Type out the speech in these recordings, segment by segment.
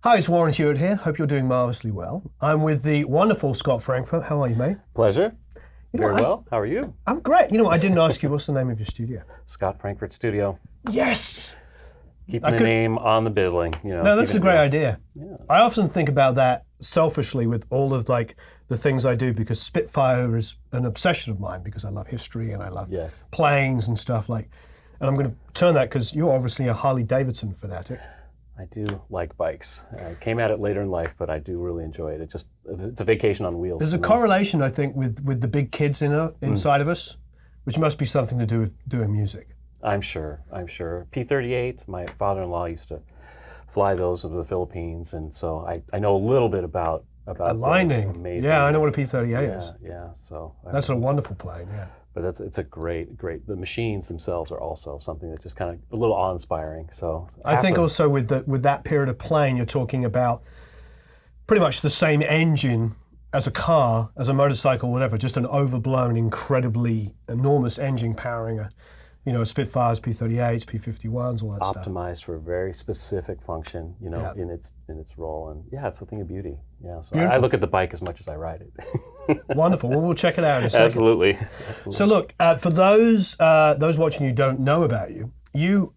Hi, it's Warren Huart here. Hope you're doing marvelously well. I'm with the wonderful Scott Frankfurt. How are you, mate? Pleasure. You know Very what, well. How are you? I'm great. You know what, I didn't ask you, what's the name of your studio? Scott Frankfurt Studio. Yes! Keeping the name on the billing. No, that's a great idea. Yeah. I often think about that selfishly with all of the things I do, because Spitfire is an obsession of mine because I love history and I love Yes. planes and stuff and I'm going to turn that because you're obviously a Harley Davidson fanatic. I do like bikes. I came at it later in life, but I do really enjoy it. It's a vacation on wheels. There's a correlation, I think, with the big kids inside of us, which must be something to do with doing music. I'm sure. P-38, my father-in-law used to fly those over the Philippines, and so I know a little bit about Aligning. Amazing. Yeah, I know what a P-38 is. Yeah. So That's a wonderful plane, yeah. But it's a great. The machines themselves are also something that just kind of a little awe-inspiring. So I think also with that period of plane, you're talking about pretty much the same engine as a car, as a motorcycle, whatever. Just an overblown, incredibly enormous engine powering a Spitfires, P-38s, P-51s, all that stuff. Optimized for a very specific function, Yeah. in its role, and it's a thing of beauty. Yeah, so Beautiful. I look at the bike as much as I ride it. Wonderful. Well, we'll check it out in a second. Absolutely. So look, for those watching who don't know about you,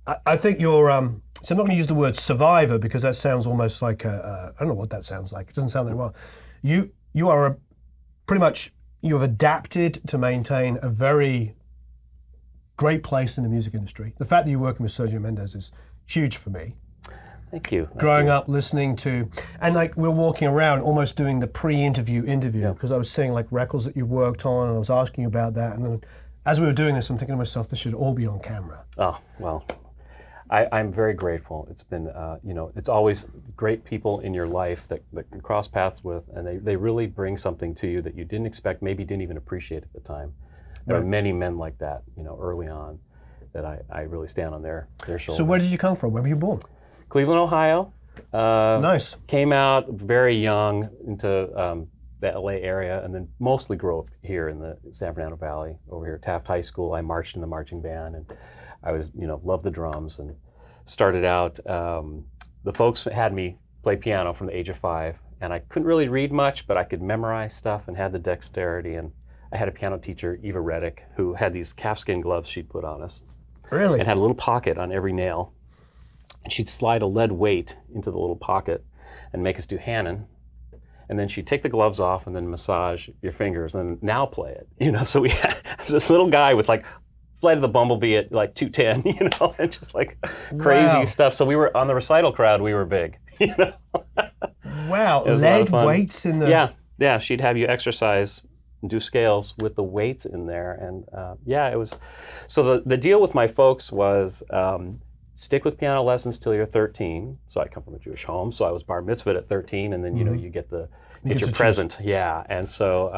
I think you're. So I'm not going to use the word survivor because that sounds almost like I don't know what that sounds like. It doesn't sound very well. You are pretty much you have adapted to maintain a very great place in the music industry. The fact that you're working with Sergio Mendes is huge for me. Thank you. Growing up, listening to, and we're walking around almost doing the pre-interview because I was seeing records that you worked on, and I was asking you about that. And then as we were doing this, I'm thinking to myself, this should all be on camera. Oh, well, I'm very grateful. It's been, it's always great people in your life that you cross paths with, and they really bring something to you that you didn't expect, maybe didn't even appreciate at the time. There are many men like that, early on, that I really stand on their shoulders. So where did you come from? Where were you born? Cleveland, Ohio. Nice. Came out very young into the LA area, and then mostly grew up here in the San Fernando Valley, over here at Taft High School. I marched in the marching band, and I was, loved the drums, and started out. The folks had me play piano from the age of 5, and I couldn't really read much, but I could memorize stuff and had the dexterity. And I had a piano teacher, Eva Reddick, who had these calfskin gloves she'd put on us. Really? And had a little pocket on every nail. And she'd slide a lead weight into the little pocket and make us do Hanon. And then she'd take the gloves off and then massage your fingers and now play it. So we had this little guy with Flight of the Bumblebee at 210, and just crazy stuff. So we were on the recital crowd, we were big, Wow, lead weights in the... Yeah, she'd have you exercise and do scales with the weights in there. And it was, so the deal with my folks was stick with piano lessons till you're 13. So I come from a Jewish home, so I was bar mitzvahed at 13, and then, you get your present. Yeah, and so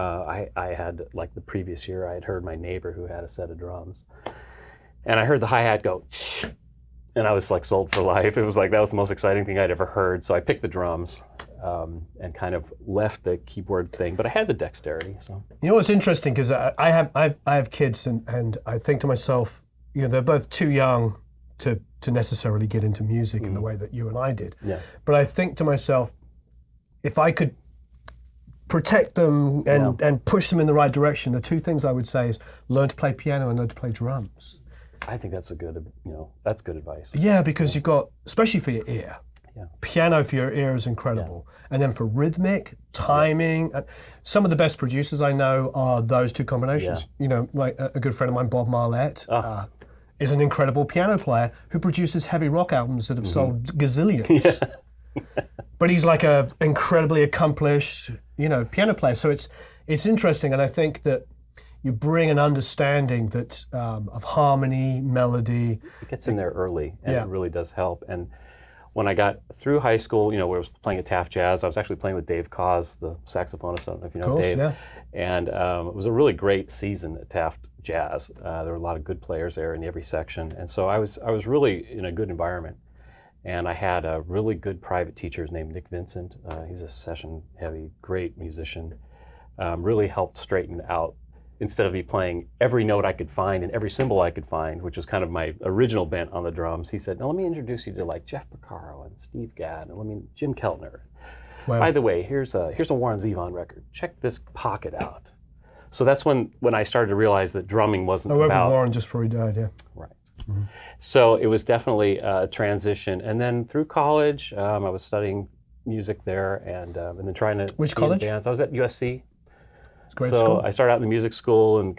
I had, the previous year, I had heard my neighbor who had a set of drums. And I heard the hi-hat go, and I was sold for life. It was that was the most exciting thing I'd ever heard. So I picked the drums. And kind of left the keyboard thing, but I had the dexterity. So you know what's interesting, because I have kids, and I think to myself, they're both too young to necessarily get into music in the way that you and I did. Yeah. But I think to myself, if I could protect them and push them in the right direction, the two things I would say is learn to play piano and learn to play drums. I think that's that's good advice. Yeah, because you've got, especially for your ear. Yeah. Piano for your ear is incredible. Yeah. And then for rhythmic, timing, some of the best producers I know are those two combinations. Yeah. A good friend of mine, Bob Marlette, is an incredible piano player who produces heavy rock albums that have sold gazillions. Yeah. But he's a incredibly accomplished, piano player. So it's interesting, and I think that you bring an understanding that of harmony, melody. It gets in there early, and it really does help. And when I got through high school, where I was playing at Taft Jazz, I was actually playing with Dave Cause, the saxophonist. I don't know if you know Dave. Yeah. And it was a really great season at Taft Jazz. There were a lot of good players there in every section, and so I was really in a good environment. And I had a really good private teacher named Nick Vincent. He's a session-heavy, great musician. Really helped straighten out. instead of me playing every note I could find and every symbol I could find, which was kind of my original bent on the drums, he said, "No, let me introduce you to like Jeff Porcaro and Steve Gadd and Jim Keltner. Wow. By the way, here's a Warren Zevon record. Check this pocket out." So that's when I started to realize that drumming wasn't I worked about with Warren just before he died. Yeah. right. Mm-hmm. So it was definitely a transition, and then through college, I was studying music there, and then trying to Which be in college? bands. I was at USC. It's a great So school. I started out in the music school and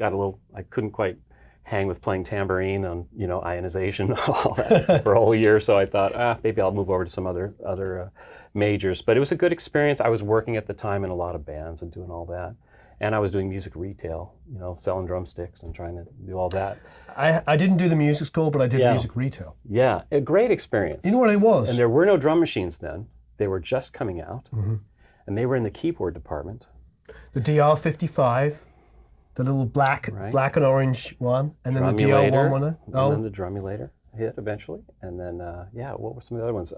I couldn't quite hang with playing tambourine on, ionization and all that for a whole year. So I thought, maybe I'll move over to some other majors. But it was a good experience. I was working at the time in a lot of bands and doing all that. And I was doing music retail, selling drumsticks and trying to do all that. I didn't do the music school, but I did music retail. Yeah, a great experience. You know what it was? And there were no drum machines then. They were just coming out. Mm-hmm. And they were in the keyboard department. The DR55, the little black and orange one, and then the DR110. And then the Drumulator hit eventually. And then, what were some of the other ones?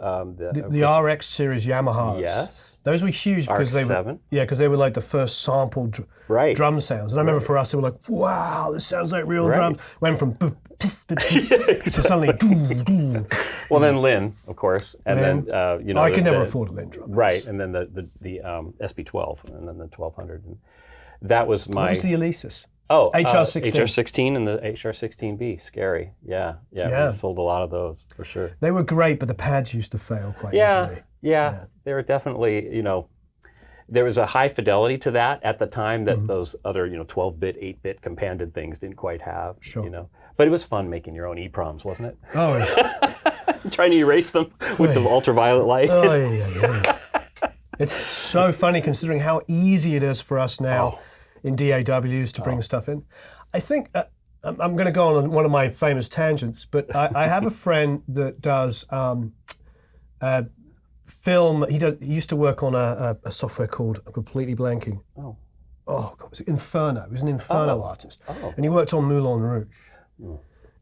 The RX series Yamahas. Yes. Those were huge because they were like the first sampled drum sounds. And I remember for us, they were like, wow, this sounds like real drums. Went from to suddenly doo. Well, then Lynn, of course, and then I could never afford a Lynn drum. Right, and then the SB12, and then the 1200, and that was my. What was the Alesis? Oh, HR16. HR16 and the HR16B, scary. Yeah. We sold a lot of those for sure. They were great, but the pads used to fail quite easily. Yeah. They were definitely, there was a high fidelity to that at the time that those other, 12-bit, 8-bit companded things didn't quite have. Sure. But it was fun making your own EPROMs, wasn't it? Oh, yeah. Trying to erase them with the ultraviolet light. Oh, yeah. It's so funny considering how easy it is for us now in DAWs to bring stuff in. I think, I'm going to go on one of my famous tangents, but I have a friend that does film. He used to work on a software called, I'm completely blanking. Oh God, was it Inferno? He was an Inferno artist. And he worked on Moulin Rouge.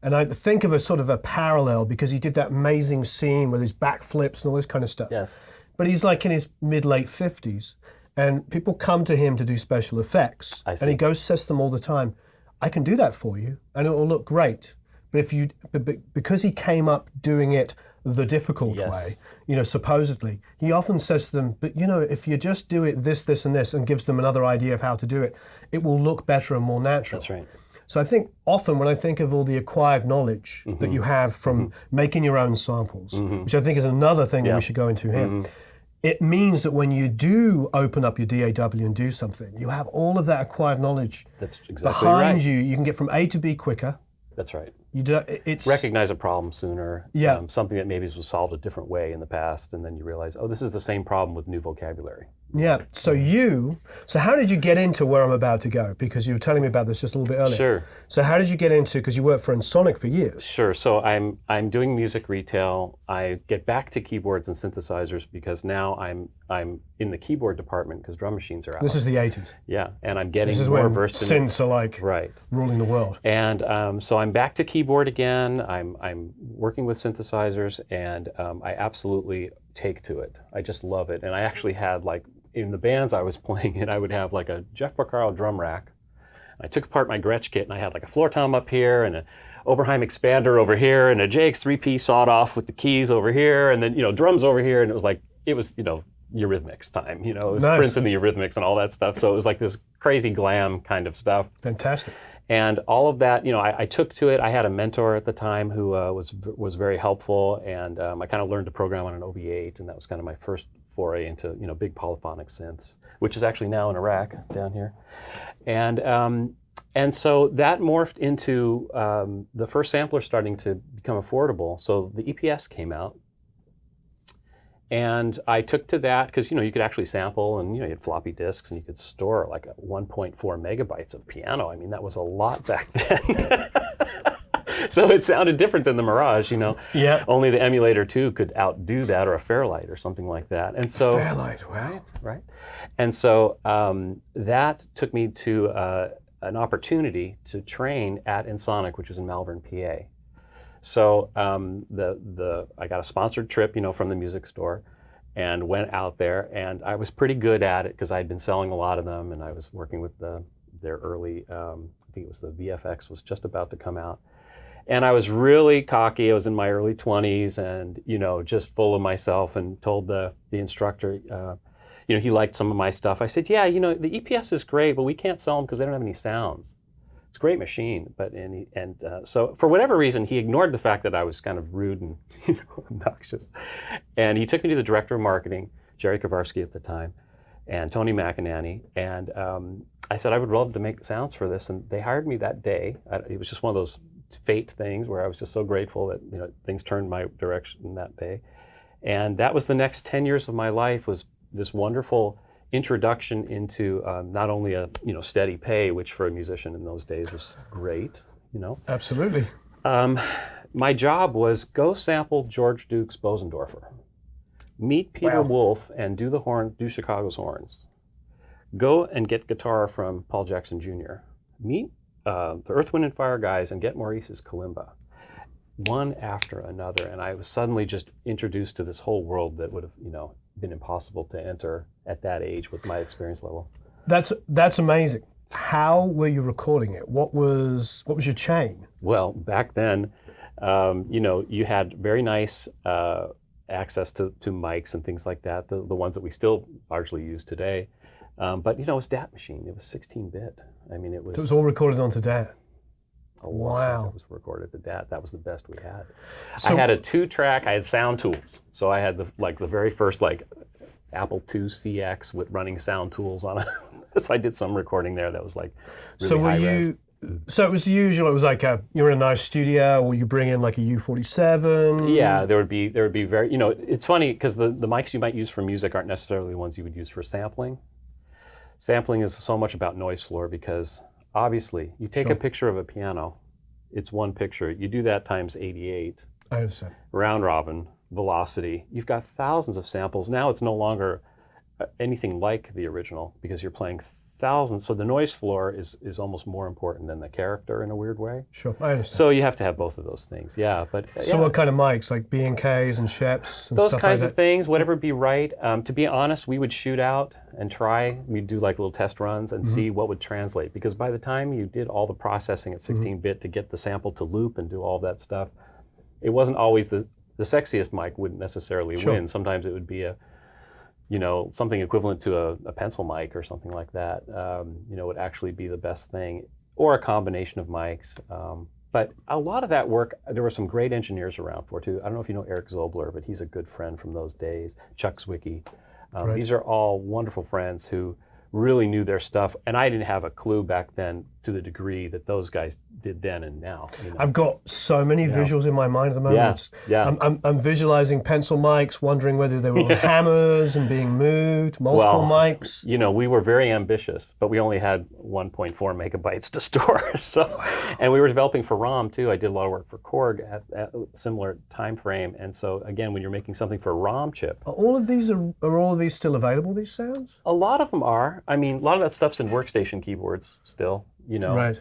And I think of a sort of a parallel because he did that amazing scene with his backflips and all this kind of stuff. Yes. But he's like in his late 50s, and people come to him to do special effects. I see. And he says to them all the time, I can do that for you, and it will look great. But because he came up doing it the difficult way, supposedly, he often says to them, but if you just do it this, and this, and gives them another idea of how to do it, it will look better and more natural. That's right. So I think often when I think of all the acquired knowledge that you have from making your own samples, which I think is another thing that we should go into here, it means that when you do open up your DAW and do something, you have all of that acquired knowledge behind you. You can get from A to B quicker. That's right. It's recognize a problem sooner. Yeah. Something that maybe was solved a different way in the past, and then you realize, this is the same problem with new vocabulary. Yeah. So how did you get into where I'm about to go? Because you were telling me about this just a little bit earlier. Sure. So how did you get into? Because you worked for Ensoniq for years. Sure. So I'm doing music retail. I get back to keyboards and synthesizers because now I'm in the keyboard department because drum machines are out. This is the 80s. Yeah, and I'm getting this is more when versed in synths are like ruling the world. And so I'm back to keyboard again. I'm working with synthesizers, and I absolutely take to it. I just love it. And I actually had in the bands I was playing in, I would have like a Jeff Porcaro drum rack. I took apart my Gretsch kit, and I had like a floor tom up here, and a Oberheim expander over here, and a JX 3-piece sawed off with the keys over here, and then drums over here, and it was Eurythmics time. It was nice. Prince and the Eurythmics and all that stuff. So it was like this crazy glam kind of stuff. Fantastic. And all of that, I took to it. I had a mentor at the time who was very helpful, and I kind of learned to program on an OB8, and that was kind of my first foray into big polyphonic synths, which is actually now in a rack down here. And so that morphed into the first sampler starting to become affordable. So the EPS came out. And I took to that because you could actually sample, and you had floppy disks, and you could store like 1.4 megabytes of piano. I mean, that was a lot back then. So it sounded different than the Mirage, Yeah. Only the Emulator 2 could outdo that, or a Fairlight or something like that. And so Fairlight, wow. Right. And so that took me to an opportunity to train at Ensoniq, which was in Malvern, PA. So I got a sponsored trip, from the music store, and went out there, and I was pretty good at it because I'd been selling a lot of them, and I was working with the their early, I think it was the VFX was just about to come out. And I was really cocky. I was in my early 20s and, just full of myself, and told the instructor, he liked some of my stuff. I said, yeah, the EPS is great, but we can't sell them because they don't have any sounds. It's a great machine, but so for whatever reason, he ignored the fact that I was kind of rude and obnoxious. And he took me to the director of marketing, Jerry Kowarski at the time, and Tony McInerney, and I said I would love to make sounds for this, and they hired me that day. It was just one of those fate things where I was just so grateful that things turned my direction that day, and that was the next 10 years of my life, was this wonderful introduction into not only a steady pay, which for a musician in those days was great, Absolutely. My job was go sample George Duke's Bosendorfer, meet Peter Wolf and do Chicago's horns, go and get guitar from Paul Jackson Jr., meet the Earth, Wind and Fire guys and get Maurice's kalimba, one after another, and I was suddenly just introduced to this whole world that would have been impossible to enter at that age with my experience level. That's amazing. How were you recording it? What was your chain? Well, back then, you had very nice access to mics and things like that, the ones that we still largely use today. But it was DAT machine. It was 16-bit. I mean, it was all recorded onto DAT. Wow. It was recorded to DAT. That was the best we had. So, I had a 2-track. I had sound tools. So I had the very first Apple II CX with running sound tools on it. So I did some recording there that was really high res. So it was usual. It was you're in a nice studio, or you bring in a U47. Yeah, there would be very. It's funny because the mics you might use for music aren't necessarily the ones you would use for sampling. Sampling is so much about noise floor, because obviously you take a picture of a piano, it's one picture. You do that times 88. I understand. Round robin, velocity. You've got thousands of samples. Now it's no longer anything like the original because you're playing thousands. So the noise floor is almost more important than the character in a weird way. Sure, I understand. So you have to have both of those things. Yeah, but so what kind of mics, like B&Ks and Sheps and those stuff kinds like of things, whatever be right. To be honest, we would shoot out and try. We'd do little test runs and see what would translate, because by the time you did all the processing at 16-bit to get the sample to loop and do all that stuff, it wasn't always the sexiest mic wouldn't necessarily win. Sometimes it would be something equivalent to a pencil mic or something like that, would actually be the best thing, or a combination of mics. But a lot of that work, there were some great engineers around for too. I don't know if you know Eric Zobler, but he's a good friend from those days. Chuck Zwicky. Right. These are all wonderful friends who really knew their stuff, and I didn't have a clue back then to the degree that those guys did then and now. I've got so many visuals in my mind at the moment. Yeah. I'm visualizing pencil mics, wondering whether they were on hammers and being moved, multiple mics. We were very ambitious, but we only had 1.4 megabytes to store. And we were developing for ROM too. I did a lot of work for Korg at a similar time frame. And so again, when you're making something for a ROM chip. Are all of these still available, these sounds? A lot of them are. I mean, a lot of that stuff's in workstation keyboards still. Right.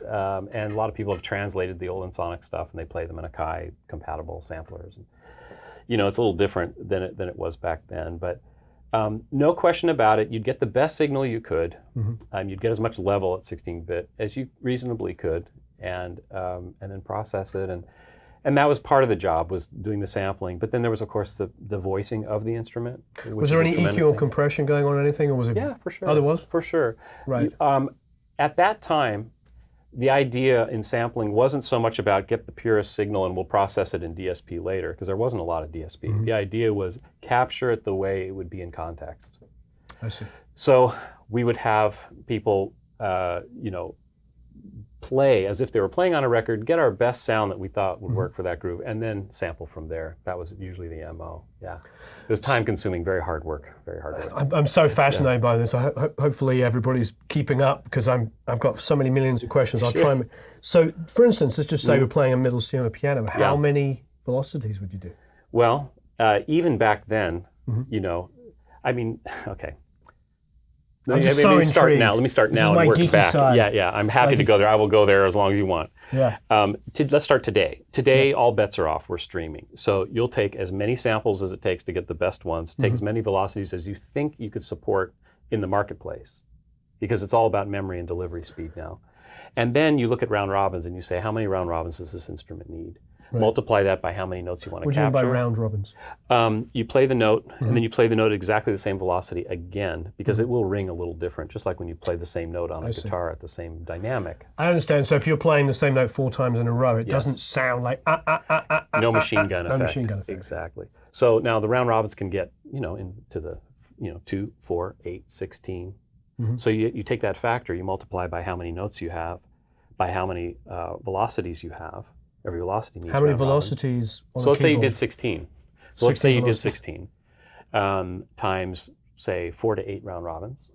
And a lot of people have translated the old Ensoniq stuff, and they play them in Akai compatible samplers. And, it's a little different than it was back then, but no question about it. You'd get the best signal you could. You'd get as much level at 16-bit as you reasonably could, and then process it. And that was part of the job, was doing the sampling. But then there was, of course, the voicing of the instrument. Was there any EQ or compression going on or anything, or was it? Yeah, for sure. Oh, there was? For sure. Right. At that time, the idea in sampling wasn't so much about get the purest signal and we'll process it in DSP later, because there wasn't a lot of DSP. The idea was capture it the way it would be in context. I see. So we would have people, play as if they were playing on a record, get our best sound that we thought would work for that groove, and then sample from there. That was usually the MO. Yeah, it was time-consuming, very hard work. I'm so fascinated by this. Hopefully everybody's keeping up, because I've got so many millions of questions. I'll try and. So, for instance, let's just say we're playing a middle C on a piano. How many velocities would you do? Well, even back then, okay. I'm just so intrigued. Let me start now and work back. Side. Yeah. I'm happy to go there. I will go there as long as you want. Yeah. Let's start today. Today, all bets are off. We're streaming. So you'll take as many samples as it takes to get the best ones. Take as many velocities as you think you could support in the marketplace. because it's all about memory and delivery speed now. And then you look at round robins and you say, how many round robins does this instrument need? Right. Multiply that by how many notes you want to capture. What do you mean by round robins? You play the note, and then you play the note at exactly the same velocity again, because it will ring a little different, just like when you play the same note on a guitar at the same dynamic. I understand. So if you're playing the same note 4 times in a row, it doesn't sound like no machine gun effect. No machine gun effect. Exactly. So now the round robins can get, into the, 2, 4, 8, 16. So you take that factor, you multiply by how many notes you have, by how many velocities you have. Every velocity needs how many velocities on So let's say you did 16. So let's say you did 16 times, say, 4 to 8 round robins.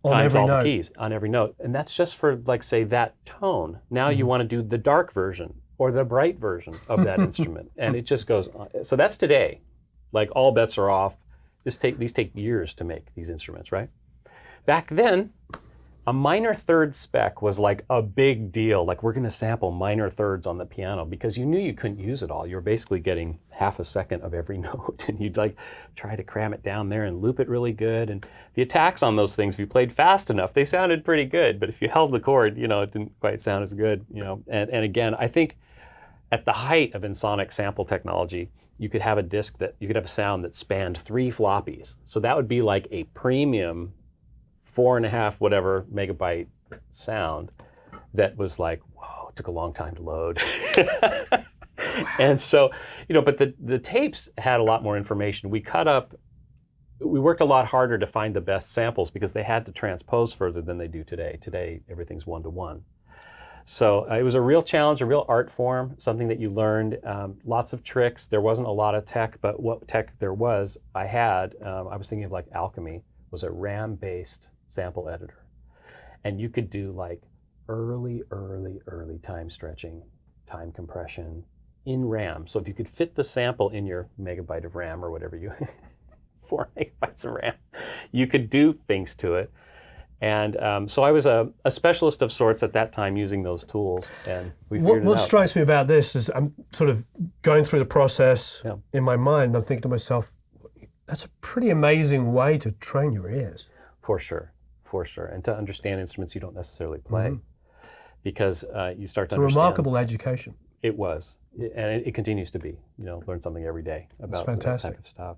On times every all note. the keys on every note. And that's just for, like, say, that tone. Now you want to do the dark version or the bright version of that instrument. And it just goes on. So that's today. Like, all bets are off. These take years to make, these instruments, right? Back then, a minor third spec was like a big deal. Like, we're going to sample minor thirds on the piano, because you knew you couldn't use it all. You were basically getting half a second of every note, and you'd like try to cram it down there and loop it really good. And the attacks on those things, if you played fast enough, they sounded pretty good. But if you held the chord, it didn't quite sound as good. And again, I think at the height of Ensoniq sample technology, you could have a sound that spanned 3 floppies. So that would be like a premium 4.5 whatever megabyte sound that was like, whoa, it took a long time to load. And so, but the tapes had a lot more information. We worked a lot harder to find the best samples because they had to transpose further than they do today. Today, everything's 1-to-1. So it was a real challenge, a real art form, something that you learned, lots of tricks. There wasn't a lot of tech, but what tech there was, I was thinking of like Alchemy, was a RAM-based sample editor. And you could do like early time stretching, time compression in RAM. So if you could fit the sample in your megabyte of RAM or whatever 4 megabytes of RAM, you could do things to it. And so I was a specialist of sorts at that time using those tools, and we figured it out. What strikes me about this is I'm sort of going through the process in my mind, and I'm thinking to myself, that's a pretty amazing way to train your ears. For sure. And to understand instruments you don't necessarily play, because you start to understand. It's a remarkable education. It was, and it continues to be. Learn something every day about that type of stuff.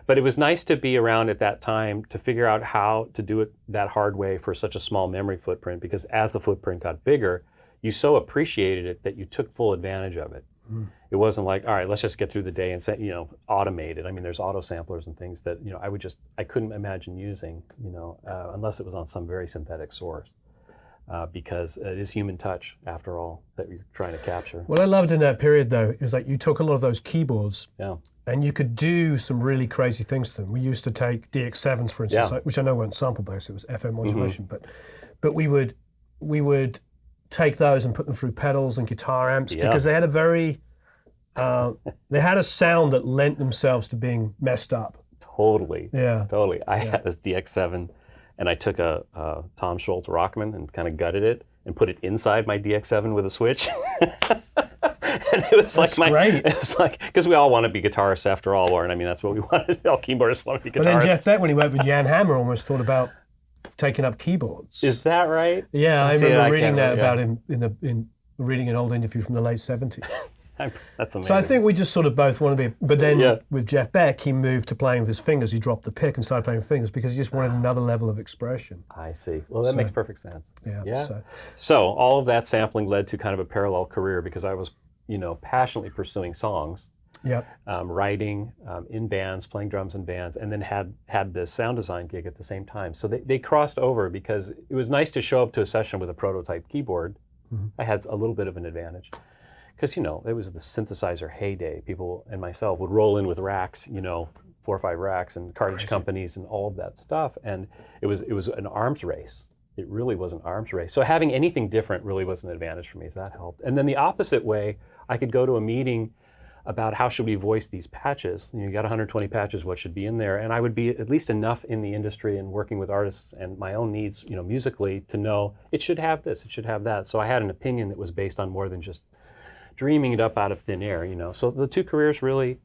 But it was nice to be around at that time to figure out how to do it that hard way for such a small memory footprint, because as the footprint got bigger, you so appreciated it that you took full advantage of it. It wasn't like, all right, let's just get through the day and say, automate it. I mean, there's auto samplers and things that, I couldn't imagine using, unless it was on some very synthetic source. Because it is human touch, after all, that you're trying to capture. What I loved in that period, though, is like you took a lot of those keyboards and you could do some really crazy things to them. We used to take DX7s, for instance, which I know weren't sample-based, it was FM modulation, but we would take those and put them through pedals and guitar amps because they had they had a sound that lent themselves to being messed up. Totally. Yeah. Totally. I had this DX7, and I took a Tom Scholz Rockman and kind of gutted it and put it inside my DX7 with a switch. And it was great. It was like, because we all want to be guitarists after all, Warren. I mean, that's what we wanted. All keyboardists want to be guitarists. But then Jeff Beck, when he worked with Jan Hammer, almost thought about taking up keyboards. Is that right? Yeah, I remember reading that about him in reading an old interview from the late 70s. That's amazing. So I think we just sort of both want to be, but then with Jeff Beck, he moved to playing with his fingers. He dropped the pick and started playing with fingers because he just wanted another level of expression. I see. Well, that makes perfect sense. Yeah. So all of that sampling led to kind of a parallel career because I was, passionately pursuing songs. Writing in bands, playing drums in bands, and then had this sound design gig at the same time. So they crossed over because it was nice to show up to a session with a prototype keyboard. I had a little bit of an advantage. Because, it was the synthesizer heyday. People and myself would roll in with racks, 4 or 5 racks and cartridge companies and all of that stuff. And it was an arms race. It really was an arms race. So having anything different really was an advantage for me, so that helped. And then the opposite way, I could go to a meeting about how should we voice these patches. You got 120 patches, what should be in there? And I would be at least enough in the industry and working with artists and my own needs, musically, to know it should have this, it should have that. So I had an opinion that was based on more than just dreaming it up out of thin air, So the two careers really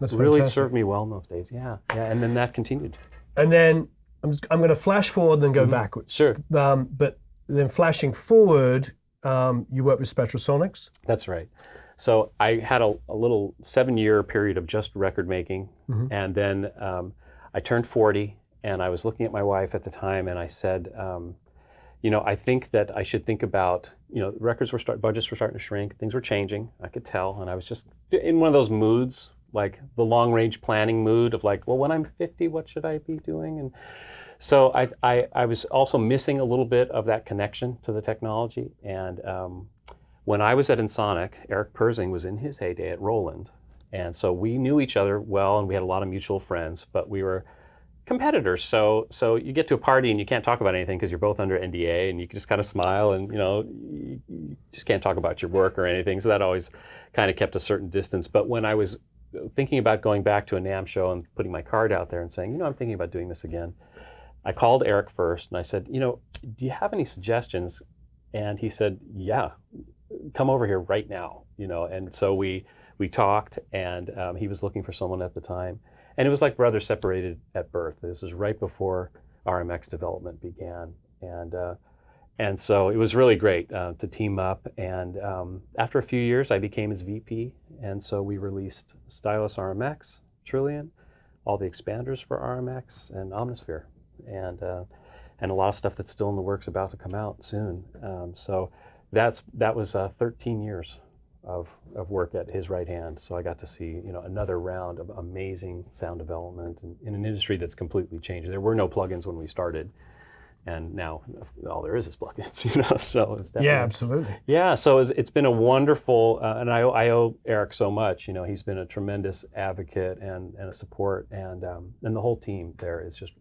served me well in those days. Yeah. And then that continued. And then I'm going to flash forward and then go backwards. Sure. But then flashing forward, you worked with Spectrasonics. That's right. So I had a little 7-year period of just record making, and then I turned 40, and I was looking at my wife at the time, and I said, I think that I should think about, budgets were starting to shrink, things were changing, I could tell, and I was just in one of those moods, like the long range planning mood of like, well, when I'm 50, what should I be doing? And so I was also missing a little bit of that connection to the technology. And when I was at Ensoniq, Eric Persing was in his heyday at Roland. And so we knew each other well, and we had a lot of mutual friends, but we were competitors. So you get to a party and you can't talk about anything because you're both under NDA, and you can just kind of smile, and you just can't talk about your work or anything. So that always kind of kept a certain distance. But when I was thinking about going back to a NAMM show and putting my card out there and saying, I'm thinking about doing this again, I called Eric first and I said, do you have any suggestions? And he said, yeah, come over here right now, and so we talked, and he was looking for someone at the time, and it was like brothers separated at birth. This is right before RMX development began, and so it was really great to team up, and after a few years I became his VP, and so we released Stylus RMX, Trillion, all the expanders for RMX, and Omnisphere, and a lot of stuff that's still in the works about to come out soon. So that was 13 years of work at his right hand. So I got to see another round of amazing sound development in an industry that's completely changed. There were no plugins when we started, and now all there is plugins. So it's definitely, Yeah, absolutely. Yeah, so it's been a wonderful, and I owe Eric so much. He's been a tremendous advocate and a support, and the whole team there is just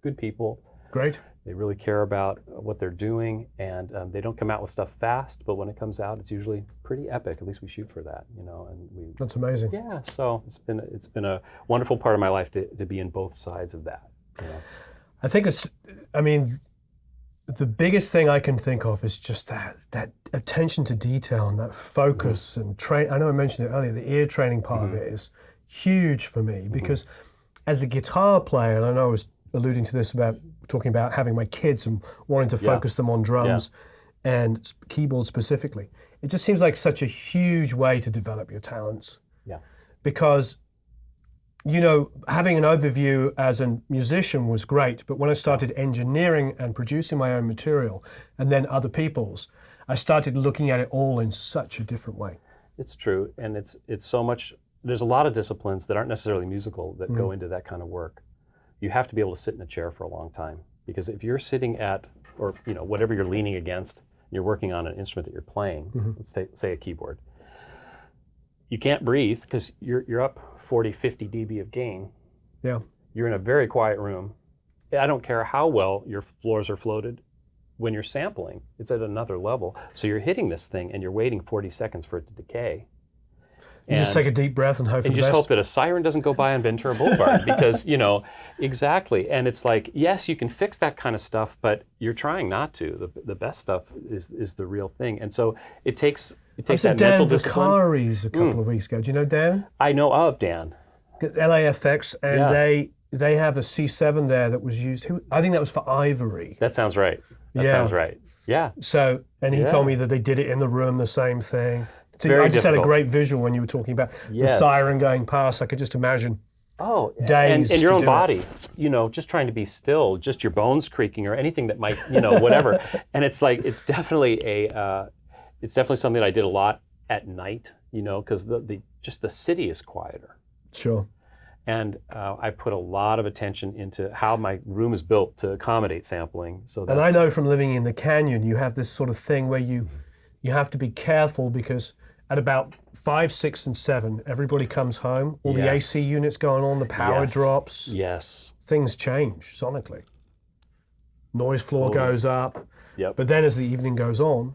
good people. Great. They really care about what they're doing, and they don't come out with stuff fast, but when it comes out, it's usually pretty epic. At least we shoot for that, And That's amazing. Yeah, so it's been a wonderful part of my life to be in both sides of that. I think the biggest thing I can think of is just that attention to detail and that focus and train. I know I mentioned it earlier. The ear training part of it is huge for me because as a guitar player, and I know I was alluding to this about talking about having my kids and wanting to focus them on drums and keyboard specifically. It just seems like such a huge way to develop your talents. Yeah. Because, having an overview as a musician was great, but when I started engineering and producing my own material and then other people's, I started looking at it all in such a different way. It's true, and it's so much. There's a lot of disciplines that aren't necessarily musical that go into that kind of work. You have to be able to sit in a chair for a long time, because if you're sitting at, or whatever you're leaning against, you're working on an instrument that you're playing, let's say a keyboard, you can't breathe because you're up 40, 50 dB of gain. Yeah. You're in a very quiet room. I don't care how well your floors are floated. When you're sampling, it's at another level. So you're hitting this thing and you're waiting 40 seconds for it to decay. You just take a deep breath and hope for the best. And you just hope that a siren doesn't go by on Ventura Boulevard because, exactly. And it's like, yes, you can fix that kind of stuff, but you're trying not to. The best stuff is the real thing. And so it takes that mental discipline. Vicari's a couple of weeks ago. Do you know Dan? I know of Dan. LAFX, and they have a C7 there that was used. I think that was for Ivory. That sounds right. That sounds right. Yeah. So, and he told me that they did it in the room, the same thing. So Very I just had a difficult. great visual when you were talking about the siren going past. I could just imagine days. And your own to do body, just trying to be still, just your bones creaking or anything that might, whatever. And it's like, it's definitely something that I did a lot at night, because the city is quieter. Sure. And I put a lot of attention into how my room is built to accommodate sampling. And I know from living in the canyon, you have this sort of thing where you have to be careful because at about 5, 6, and 7, everybody comes home. All the AC units going on, the power drops. Yes. Things change sonically. Noise floor goes up. Yep. But then as the evening goes on,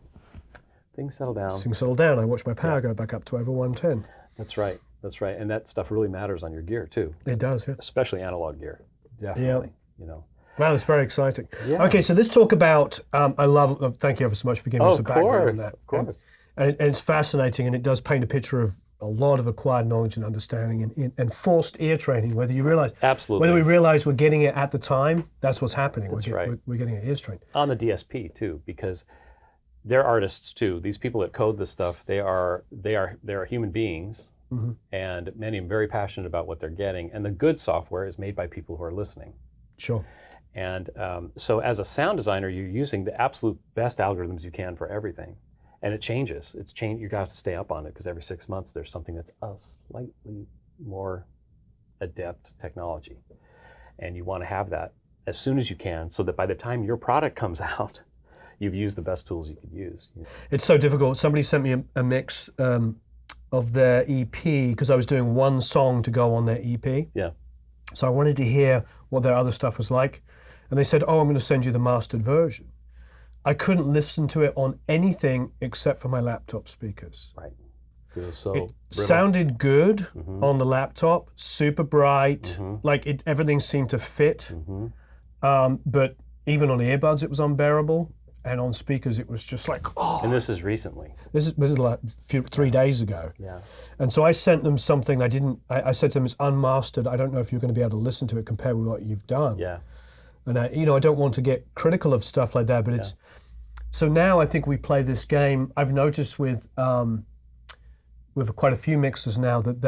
things settle down. I watch my power go back up to over 110. That's right. And that stuff really matters on your gear too. It does, yeah. Especially analog gear. Definitely. Wow, that's very exciting. Yeah. Okay, so let's talk about, thank you ever so much for giving us a background on that. Of course. and it's fascinating, and it does paint a picture of a lot of acquired knowledge and understanding and forced ear training, whether you realize, Absolutely. whether we realize we're getting it at the time, that's what's happening. That's right. We're getting our ears trained. On the DSP too, because they're artists too. These people that code this stuff, they are human beings, and many are very passionate about what they're getting. And the good software is made by people who are listening. Sure. And so as a sound designer, you're using the absolute best algorithms you can for everything. And it changes. You have to stay up on it, because every 6 months there's something that's a slightly more adept technology. And you want to have that as soon as you can, so that by the time your product comes out, you've used the best tools you could use. It's so difficult. Somebody sent me a mix of their EP, because I was doing one song to go on their EP. Yeah. So I wanted to hear what their other stuff was like. And they said, oh, I'm going to send you the mastered version. I couldn't listen to it on anything except for my laptop speakers. Right. It was so it sounded good on the laptop, super bright, like everything seemed to fit. But even on earbuds, it was unbearable. And on speakers, it was just like, oh. And this is recently. This is like 3 days ago. Yeah. And so I sent them something I said to them, it's unmastered. I don't know if you're going to be able to listen to it compared with what you've done. Yeah. And I don't want to get critical of stuff like that, but it's, so now I think we play this game. I've noticed with quite a few mixers now that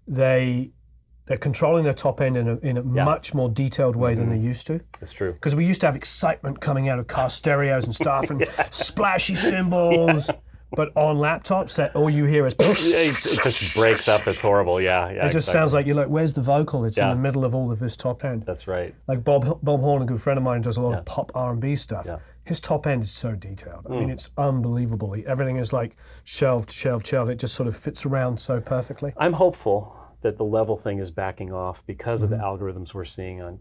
they're controlling their top end in a much more detailed way than they used to. That's true. Because we used to have excitement coming out of car stereos and stuff, and splashy cymbals. But on laptops, that all you hear is it just breaks up. It's horrible. Yeah. It just sounds like you're like, where's the vocal? It's in the middle of all of this top end. That's right. Like Bob Horn, a good friend of mine, does a lot of pop R&B stuff. Yeah. His top end is so detailed. I mean, it's unbelievable. Everything is like shelved. It just sort of fits around so perfectly. I'm hopeful that the level thing is backing off because of the algorithms we're seeing on,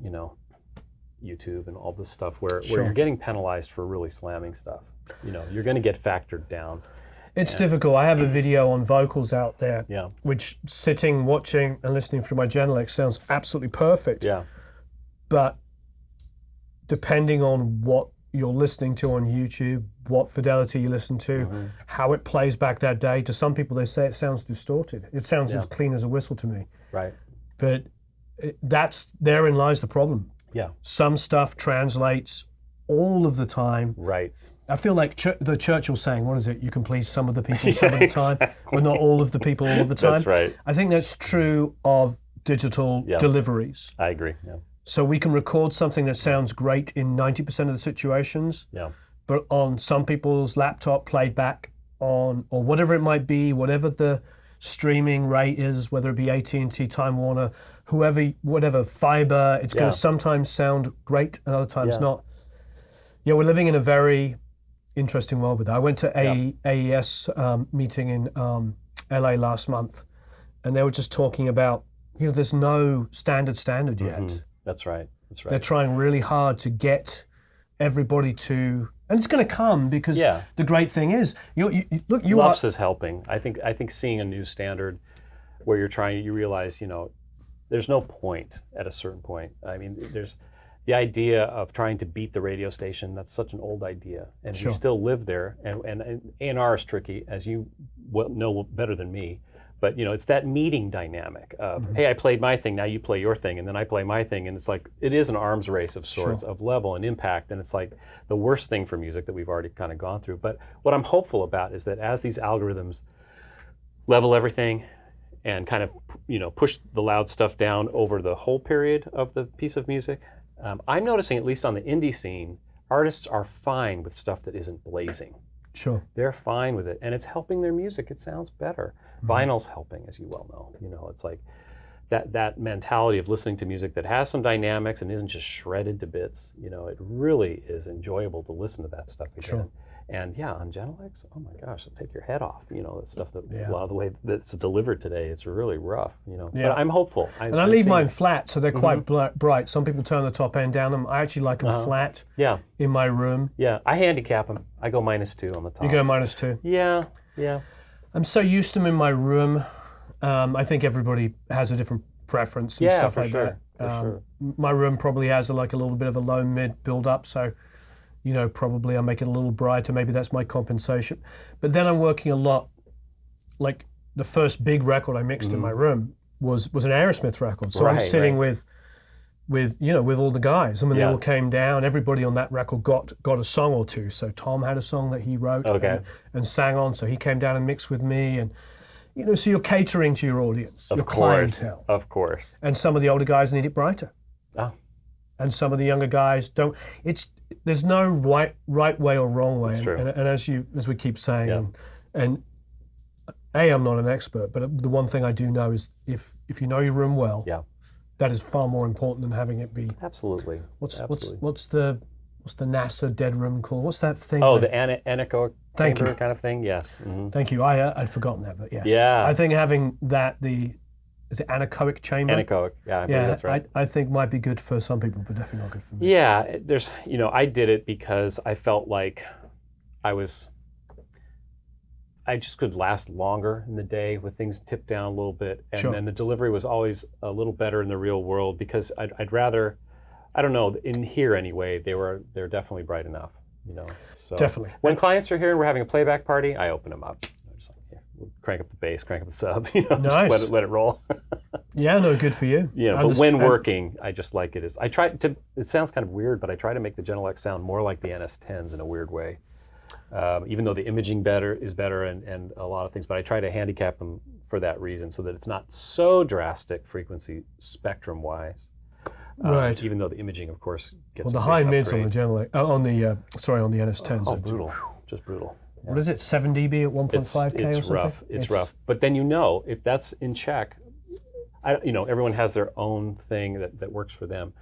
YouTube and all this stuff where you're getting penalized for really slamming stuff. You're going to get factored down. It's difficult. I have a video on vocals out there, which sitting, watching, and listening through my Genelex sounds absolutely perfect. Yeah. But depending on what you're listening to on YouTube, what fidelity you listen to, how it plays back that day, to some people they say it sounds distorted. It sounds as clean as a whistle to me. Right. But therein lies the problem. Yeah. Some stuff translates all of the time. Right. I feel like the Churchill saying, what is it? You can please some of the people some of the time, but not all of the people all of the time. That's right. I think that's true of digital deliveries. I agree. Yeah. So we can record something that sounds great in 90% of the situations, but on some people's laptop playback or whatever it might be, whatever the streaming rate is, whether it be AT&T, Time Warner, whatever fiber, it's going to sometimes sound great and other times not. Yeah, we're living in a very interesting world with that. I went to AES meeting in LA last month, and they were just talking about, there's no standard yet. That's right. They're trying really hard to get everybody to, and it's going to come because the great thing is, LUFS is helping. I think seeing a new standard where you realize, there's no point at a certain point. I mean, there's the idea of trying to beat the radio station. That's such an old idea, and we still live there. And A&R is tricky, as you know better than me. But it's that meeting dynamic of, hey, I played my thing, now you play your thing, and then I play my thing, and it's like it is an arms race of sorts of level and impact, and it's like the worst thing for music that we've already kind of gone through. But what I'm hopeful about is that as these algorithms level everything and kind of push the loud stuff down over the whole period of the piece of music, I'm noticing, at least on the indie scene, artists are fine with stuff that isn't blazing. Sure. They're fine with it, and it's helping their music. It sounds better. Vinyl's helping, as you well know. It's like that mentality of listening to music that has some dynamics and isn't just shredded to bits. It really is enjoyable to listen to that stuff again. Sure. And on Genelex, oh my gosh, it'll take your head off. That stuff that a lot of the way that's delivered today, it's really rough. But I'm hopeful. And I leave mine flat, so they're quite bright. Some people turn the top end down. I actually like them flat. Yeah. In my room. Yeah, I handicap them. I go -2 on the top. You go -2. Yeah. I'm so used to them in my room. I think everybody has a different preference and stuff like that. For sure. My room probably has a little bit of a low mid build up, so probably I make it a little brighter. Maybe that's my compensation. But then I'm working a lot. Like the first big record I mixed in my room was an Aerosmith record. So I'm sitting with all the guys. I mean, they all came down. Everybody on that record got a song or two. So Tom had a song that he wrote and sang on. So he came down and mixed with me. And so you're catering to your audience, your clientele. Of course. And some of the older guys need it brighter. Oh. And some of the younger guys don't. There's no right way or wrong way. That's true. And as we keep saying, and I'm not an expert, but the one thing I do know is if you know your room well, that is far more important than having it be. Absolutely. What's the NASA dead room called? What's that thing? Oh, the anechoic chamber kind of thing. Yes. Mm-hmm. Thank you. I'd forgotten that, but yes. Yeah. I think having that is it anechoic chamber? Anechoic. Yeah, I believe that's right. I think might be good for some people, but definitely not good for me. Yeah, there's I did it because I felt like I just could last longer in the day with things tipped down a little bit, and then the delivery was always a little better in the real world because I'd rather, I don't know, in here anyway, they're definitely bright enough, So definitely. When clients are here and we're having a playback party, I open them up. I'm just like, here, we'll crank up the bass, crank up the sub, Nice. Just let it roll. Yeah, no, good for you. But when working, I just like it. I try to. It sounds kind of weird, but I try to make the Gentle X sound more like the NS10s in a weird way. Even though the imaging is better and a lot of things, but I try to handicap them for that reason so that it's not so drastic frequency spectrum wise. Right. Even though the imaging, of course, gets the high mids on the Gentle X, on the NS10s. Oh, brutal, just brutal. Yeah. What is it? 7 dB at 1.5K or something? It's rough. It's rough. But then if that's in check, everyone has their own thing that works for them.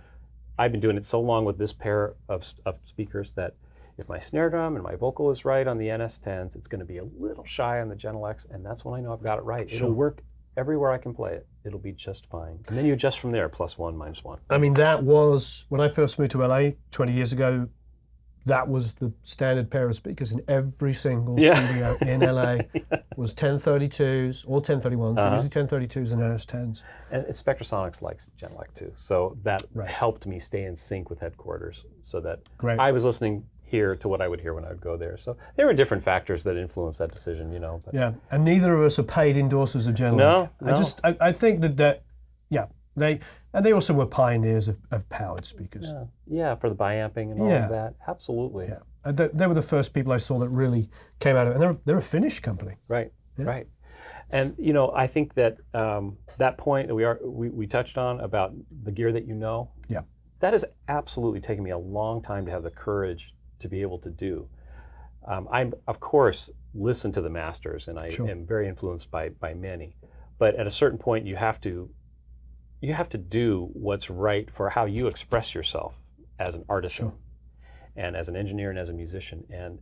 I've been doing it so long with this pair of speakers that if my snare drum and my vocal is right on the NS10s, it's going to be a little shy on the Gentle X, and that's when I know I've got it right. Sure. It'll work everywhere I can play it. It'll be just fine. And then you adjust from there, +1, -1. I mean, that was, when I first moved to LA 20 years ago, that was the standard pair of speakers in every single studio in LA was 1032s or 1031s, but usually 1032s and NS10s. And Spectrasonics likes Gentle X too, so that helped me stay in sync with headquarters so that I was listening here to what I would hear when I would go there. So there were different factors that influenced that decision, But. Yeah, and neither of us are paid endorsers of Gentle X. No. I think that they also were pioneers of powered speakers. Yeah, for the biamping and all of that. Absolutely. Yeah, they were the first people I saw that really came out of it, and they're a Finnish company. Right. And I think that that point that we touched on about the gear that that has absolutely taken me a long time to have the courage to be able to do. I'm, of course, listen to the masters, and I am very influenced by many. But at a certain point, you have to do what's right for how you express yourself as an artisan, and as an engineer and as a musician. And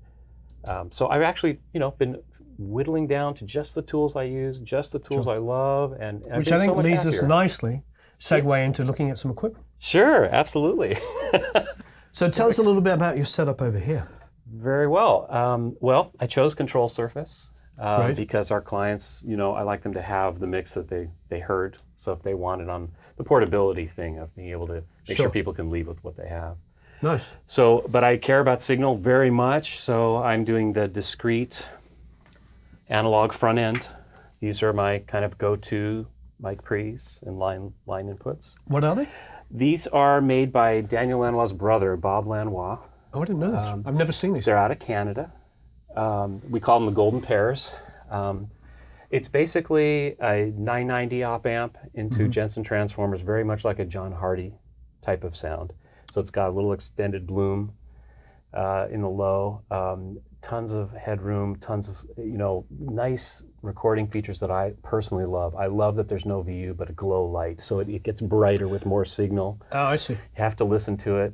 so I've actually, been whittling down to just the tools I use, just the tools I love, and which I think leads us nicely segue into looking at some equipment. Sure, absolutely. So tell us a little bit about your setup over here. Very well. I chose control surface because our clients, I like them to have the mix that they heard. So if they wanted on the portability thing of being able to make sure people can leave with what they have. Nice. So, but I care about signal very much. So I'm doing the discrete analog front end. These are my kind of go-to mic pre's and line inputs. What are they? These are made by Daniel Lanois' brother, Bob Lanois. Oh, I didn't know this. I've never seen these. They're out of Canada. We call them the Golden Pairs. It's basically a 990 op amp into Jensen transformers, very much like a John Hardy type of sound. So it's got a little extended bloom in the low, tons of headroom, tons of nice recording features that I personally love. I love that there's no VU but a glow light, so it gets brighter with more signal. Oh, I see. You have to listen to it.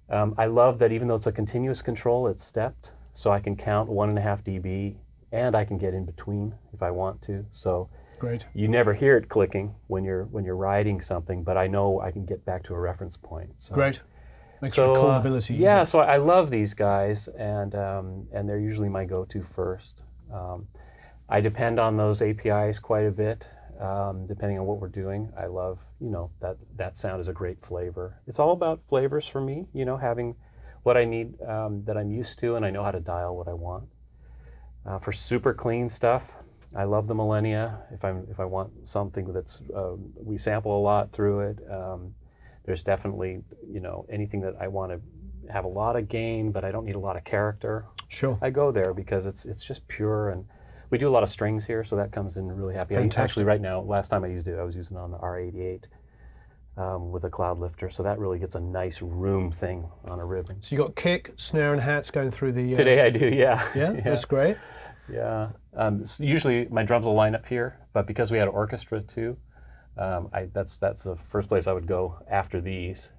I love that even though it's a continuous control, it's stepped, so I can count 1.5 dB, and I can get in between if I want to. So great. You never hear it clicking when you're riding something, but I know I can get back to a reference point. So. Great. Makes your callability easier. So I love these guys, and they're usually my go-to first. I depend on those APIs quite a bit, depending on what we're doing. I love, that sound is a great flavor. It's all about flavors for me, having what I need that I'm used to, and I know how to dial what I want. For super clean stuff, I love the Millennia. If I want something that's we sample a lot through it. There's definitely anything that I want to have a lot of gain, but I don't need a lot of character. Sure. I go there because it's just pure, and we do a lot of strings here, so that comes in really happy. Fantastic. Actually, right now, last time I used it, I was using it on the R88 with a cloud lifter, so that really gets a nice room thing on a ribbon. So you got kick, snare, and hats going through the. Today I do, yeah. Yeah, that's great. Yeah. Usually my drums will line up here, but because we had an orchestra too, that's the first place I would go after these.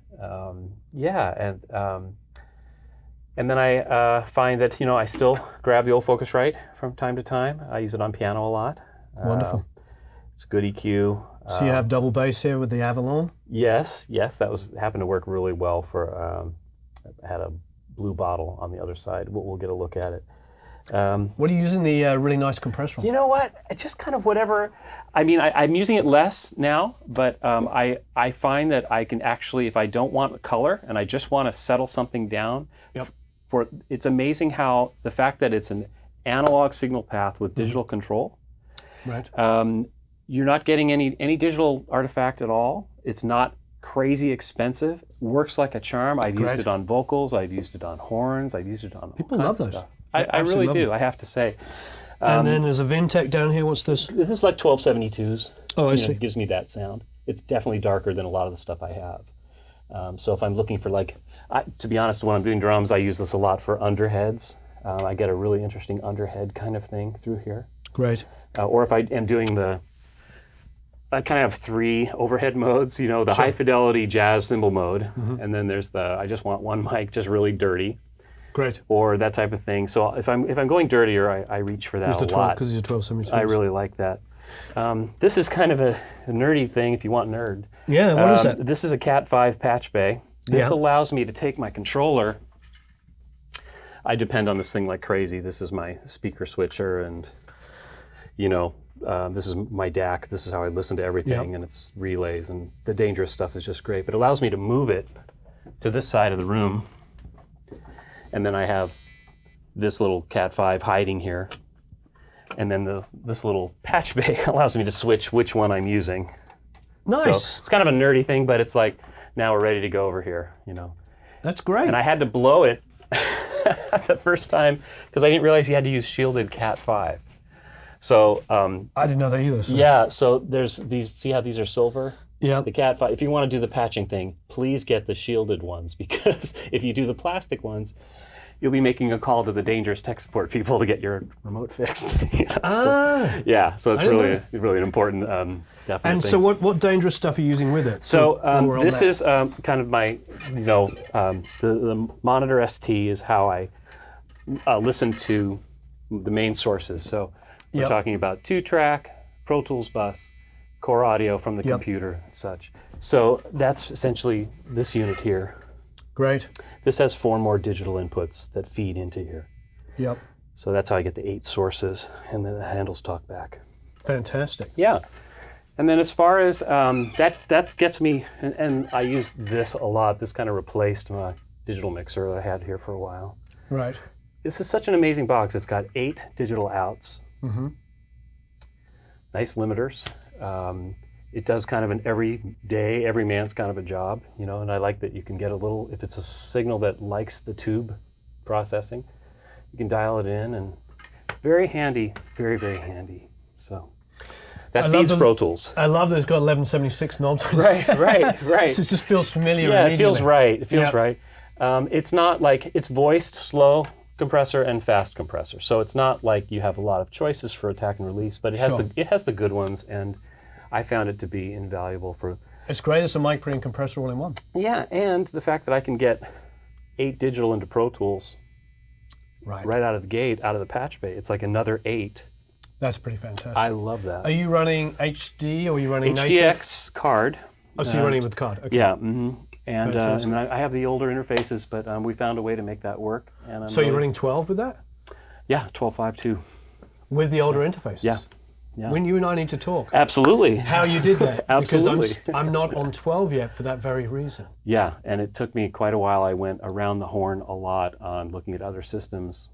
And then I find that I still grab the old Focusrite from time to time. I use it on piano a lot. Wonderful. It's a good EQ. So you have double bass here with the Avalon? Yes, that happened to work really well for. I had a blue bottle on the other side. We'll get a look at it. What are you using the really nice compressor on? You know what? It's just kind of whatever. I mean, I'm using it less now, but I find that I can actually, if I don't want color and I just want to settle something down, it's amazing how the fact that it's an analog signal path with digital control, right? You're not getting any digital artifact at all. It's not crazy expensive. Works like a charm. I've used it on vocals. I've used it on horns. I've used it on people love those stuff. I really do. I have to say. And then there's a Vintech down here. What's this? This is like 1272s. Oh, I see. It gives me that sound. It's definitely darker than a lot of the stuff I have. So if I'm looking for to be honest, when I'm doing drums, I use this a lot for underheads. I get a really interesting underhead kind of thing through here. Great. Or if I am doing I kind of have 3 overhead modes, the high fidelity jazz cymbal mode, and then there's I just want one mic just really dirty. Great. Or that type of thing. So if I'm going dirtier, I reach for that a lot. Because it's a 1272. I really like that. This is kind of a nerdy thing if you want nerd. Yeah, what is that? This is a Cat 5 patch bay. This allows me to take my controller. I depend on this thing like crazy. This is my speaker switcher, and this is my DAC. This is how I listen to everything, and it's relays, and the dangerous stuff is just great. But it allows me to move it to this side of the room, and then I have this little Cat 5 hiding here, and then this little patch bay allows me to switch which one I'm using. Nice. So it's kind of a nerdy thing, but it's like, now we're ready to go over here, That's great. And I had to blow it the first time because I didn't realize you had to use shielded Cat 5. So I didn't know that either. So. Yeah, so there's these. See how these are silver? Yeah. The Cat 5. If you want to do the patching thing, please get the shielded ones, because if you do the plastic ones, you'll be making a call to the dangerous tech support people to get your remote fixed. So it's really an important definite And thing. so what dangerous stuff are you using with it? So this is kind of my, the Monitor ST is how I listen to the main sources. So we're talking about 2-track, Pro Tools bus, core audio from the computer and such. So that's essentially this unit here. Great. This has 4 more digital inputs that feed into here. Yep. So that's how I get the 8 sources, and then it handles TalkBack. Fantastic. Yeah. And then as far as that gets me, and I use this a lot. This kind of replaced my digital mixer that I had here for a while. Right. This is such an amazing box. It's got 8 digital outs. Mm-hmm. Nice limiters. It does kind of an every man's kind of a job, and I like that you can get a little, if it's a signal that likes the tube processing, you can dial it in, and very handy, very, very handy. So that feeds Pro Tools. I love that it's got 1176 knobs. Right. So it just feels familiar. Yeah, immediately. it feels right. It feels right. It's not like, it's voiced, slow compressor and fast compressor. So it's not like you have a lot of choices for attack and release, but it has the good ones, and I found it to be invaluable for. It's great. It's a mic pre and compressor all in one. Yeah, and the fact that I can get 8 digital into Pro Tools right out of the gate, out of the patch bay. It's like another 8. That's pretty fantastic. I love that. Are you running HD or are you running HDX native? card? Oh, so you're running with card. Okay. Yeah. Mm-hmm. And I have the older interfaces, but we found a way to make that work. And so you're running 12 with that? Yeah, 12.5 too. With the older interfaces? Yeah. when you and I need to talk. Absolutely. How you did that. Absolutely. Because I'm not on 12 yet for that very reason. Yeah, and it took me quite a while. I went around the horn a lot on looking at other systems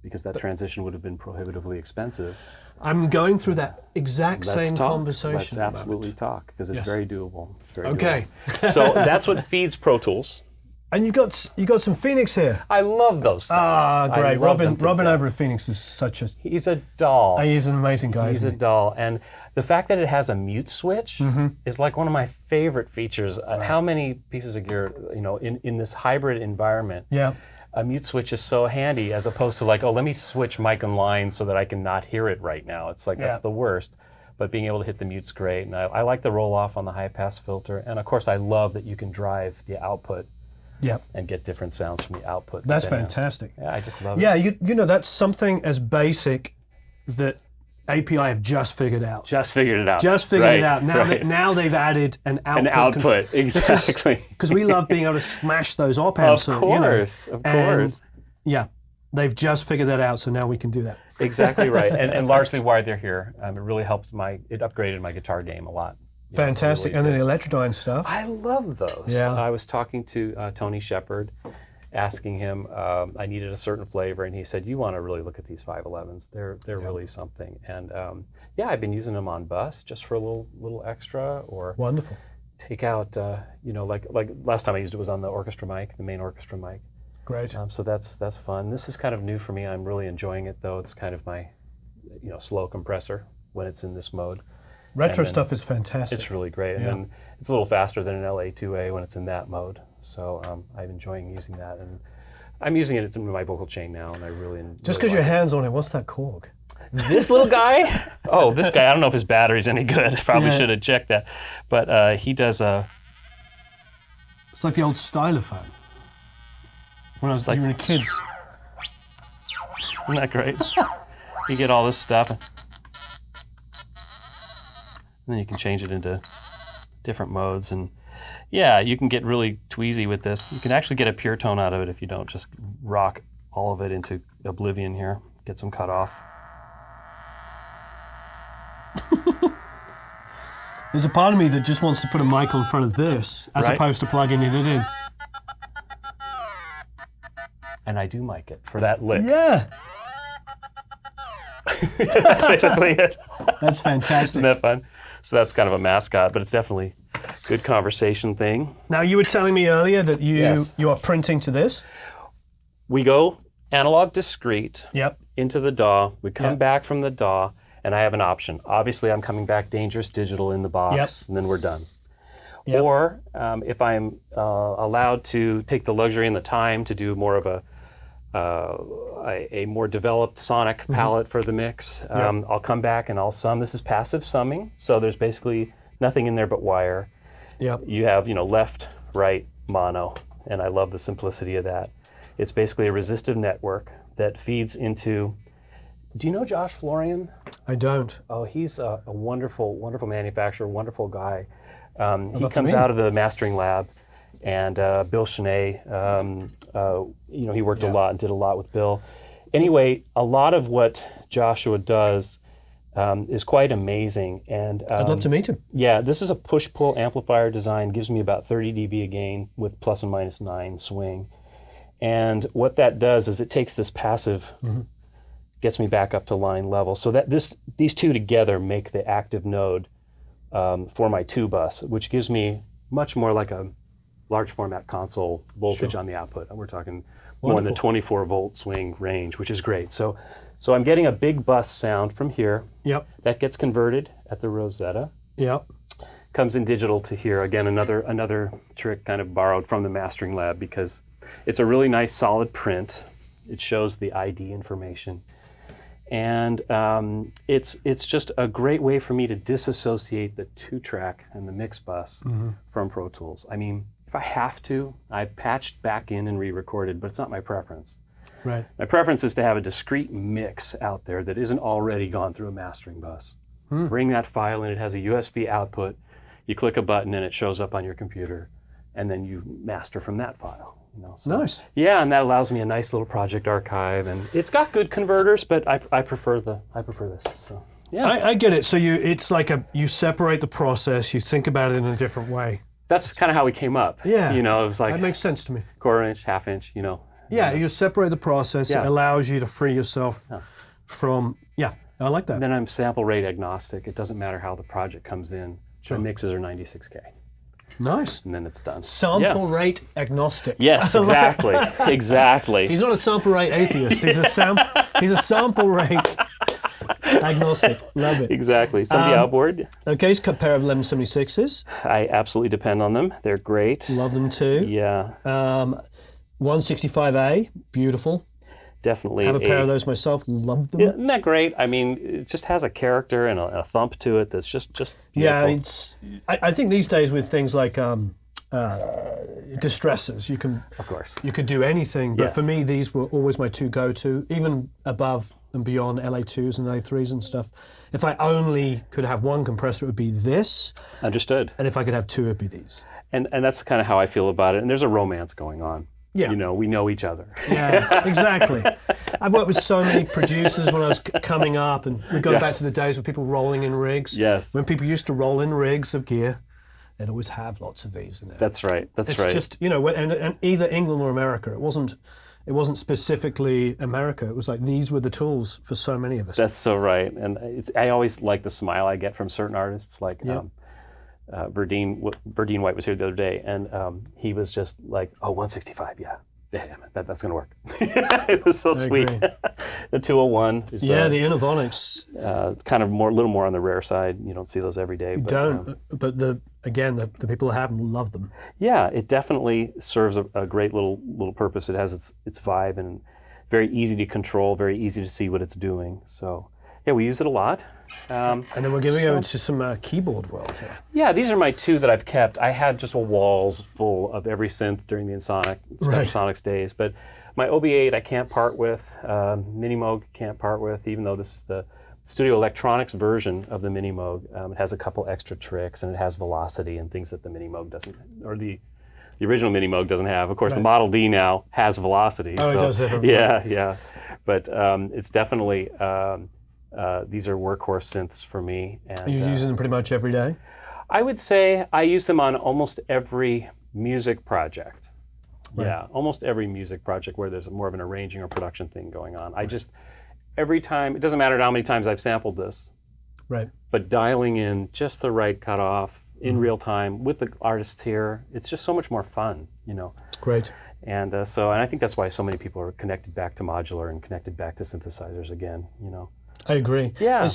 because that transition would have been prohibitively expensive. I'm going through that exact same conversation. Let's absolutely talk because it's very doable. It's very okay. doable. So that's what feeds Pro Tools. And you got some Phoenix here. I love those things. Ah, great. Robin over at Phoenix is such a... He's a doll. He's an amazing guy. He's a doll. And the fact that it has a mute switch is like one of my favorite features. How many pieces of gear, in this hybrid environment, a mute switch is so handy as opposed to like, oh, let me switch mic and line so that I can not hear it right now. It's like, that's the worst. But being able to hit the mute's great. And I like the roll off on the high pass filter. And of course, I love that you can drive the output and get different sounds from the output. That's fantastic. Yeah, I just love it. Yeah, you know, that's something as basic that API have just figured out. Just figured it out. Now they've added an output. An output, exactly. Because we love being able to smash those op amps. Of course. Yeah, they've just figured that out, so now we can do that. Exactly right. And largely why they're here, it really helped it upgraded my guitar game a lot. Fantastic. Really and then the Electrodyne stuff. I love those. Yeah. I was talking to Tony Shepard, asking him, I needed a certain flavor, and he said, you want to really look at these 511s. They're really something. And I've been using them on bus just for a little extra, or wonderful. Take out, like last time I used it was on the orchestra mic, the main orchestra mic. Great. So that's fun. This is kind of new for me. I'm really enjoying it, though. It's kind of my, slow compressor when it's in this mode. Retro stuff is fantastic. It's really great. And then it's a little faster than an LA2A when it's in that mode. So I'm enjoying using that. And I'm using it in my vocal chain now, and I really Just because your hand's on it, what's that Korg? This little guy? Oh, this guy, I don't know if his battery's any good. I probably should have checked that. But he does a... It's like the old stylophone. When I was like, kids. Isn't that great? You get all this stuff. And then you can change it into different modes. And yeah, you can get really tweezy with this. You can actually get a pure tone out of it if you don't just rock all of it into oblivion here. Get some cut off. There's a part of me that just wants to put a mic in front of this as opposed to plugging it in. And I do mic it for that lick. Yeah. That's basically it. That's fantastic. Isn't that fun? So that's kind of a mascot, but it's definitely a good conversation thing. Now, you were telling me earlier that you are printing to this. We go analog discrete Yep. into the DAW. We come back from the DAW, and I have an option. Obviously, I'm coming back dangerous digital in the box, and then we're done. Yep. Or if I'm allowed to take the luxury and the time to do more of a more developed sonic palette for the mix, I'll come back and I'll sum. This is passive summing, so there's basically nothing in there but wire. Yep. You have left, right, mono, and I love the simplicity of that. It's basically a resistive network that feeds into. Do you know Josh Florian? I don't. Oh, he's a wonderful, wonderful manufacturer, wonderful guy. He comes out of the mastering lab, and Bill Chenet, he worked a lot and did a lot with Bill. Anyway, a lot of what Joshua does is quite amazing. And I'd love to meet him. Yeah, this is a push-pull amplifier design, gives me about 30 dB a gain with plus and minus 9 swing. And what that does is it takes this passive, gets me back up to line level. So that these two together make the active node for my 2-bus, which gives me much more like a large format console voltage on the output. We're talking more than 24 volt swing range, which is great. So I'm getting a big bus sound from here. Yep. That gets converted at the Rosetta. Yep. Comes in digital to here. Again, another trick kind of borrowed from the mastering lab because it's a really nice solid print. It shows the ID information. And it's just a great way for me to disassociate the 2-track and the mix bus from Pro Tools. I mean, if I have to, I've patched back in and re-recorded, but it's not my preference. Right. My preference is to have a discrete mix out there that isn't already gone through a mastering bus. Bring that file in, it has a USB output, you click a button and it shows up on your computer, and then you master from that file. So, nice. Yeah, and that allows me a nice little project archive, and it's got good converters, but I prefer this. So. Yeah. I get it. So it's like you separate the process, you think about it in a different way. That's kind of how we came up. Yeah. You know, it was like That makes sense to me. quarter inch, half inch, you know. Yeah, you separate the process. Yeah. It allows you to free yourself from, I like that. And then I'm sample rate agnostic. It doesn't matter how the project comes in. Sure. My mixes are 96K. Nice. And then it's done. Sample rate agnostic. Yes, exactly. Exactly. He's not a sample rate atheist. He's a sample rate agnostic. Love it. Exactly. Some of the Outboard, Okay, it's a pair of 1176s. I absolutely depend on them. They're great. Love them too. Yeah, 165A, beautiful. definitely. Have a pair of those myself. Love them. Yeah, isn't that great? I mean, it just has a character and a thump to it that's just beautiful. Yeah, I think these days with things like distressors, Of course. you could do anything. But Yes. for me, these were always my two go-to, even above and beyond LA2s and LA3s and stuff. If I only could have one compressor, it would be this. Understood. And if I could have two, it'd be these. And that's kind of how I feel about it. And there's a romance going on. Yeah. You know, we know each other. Yeah, exactly. I've worked with so many producers when I was coming up, and we go back to the days with people rolling in rigs. Yes. When people used to roll in rigs of gear, they'd always have lots of these in there. That's right. That's It's right. just, and either England or America. It wasn't specifically America. It was like these were the tools for so many of us. That's so right. And I always like the smile I get from certain artists. Like Verdine White was here the other day, and he was just like, "Oh, 165, yeah, that's gonna work." It was so sweet. agree. The 201 is the Ensoniqs. kind of a little more on the rare side. You don't see those every day. But, But the people that have them love them. yeah, it definitely serves a great little purpose. It has its vibe and very easy to control, very easy to see what it's doing. So yeah, we use it a lot. And then we're going over to some keyboard world here. Yeah, these are my two that I've kept. I had just walls full of every synth during the Ensoniq, Spectrasonics days, but my OB8 I can't part with, Minimoog can't part with, even though this is the Studio Electronics version of the Minimoog. It has a couple extra tricks and it has velocity and things that the Minimoog doesn't, or the original Minimoog doesn't have. Of course, the Model D now has velocity. Oh, so, it does have yeah. But it's definitely, these are workhorse synths for me. And, Are you using them pretty much every day? I would say I use them on almost every music project. Right. Yeah, almost every music project where there's more of an arranging or production thing going on. I just, every time, it doesn't matter how many times I've sampled this, Right. but dialing in just the right cutoff in real time with the artists here, it's just so much more fun, you know. Great. And and I think that's why so many people are connected back to modular and connected back to synthesizers again, you know. I agree. Yeah.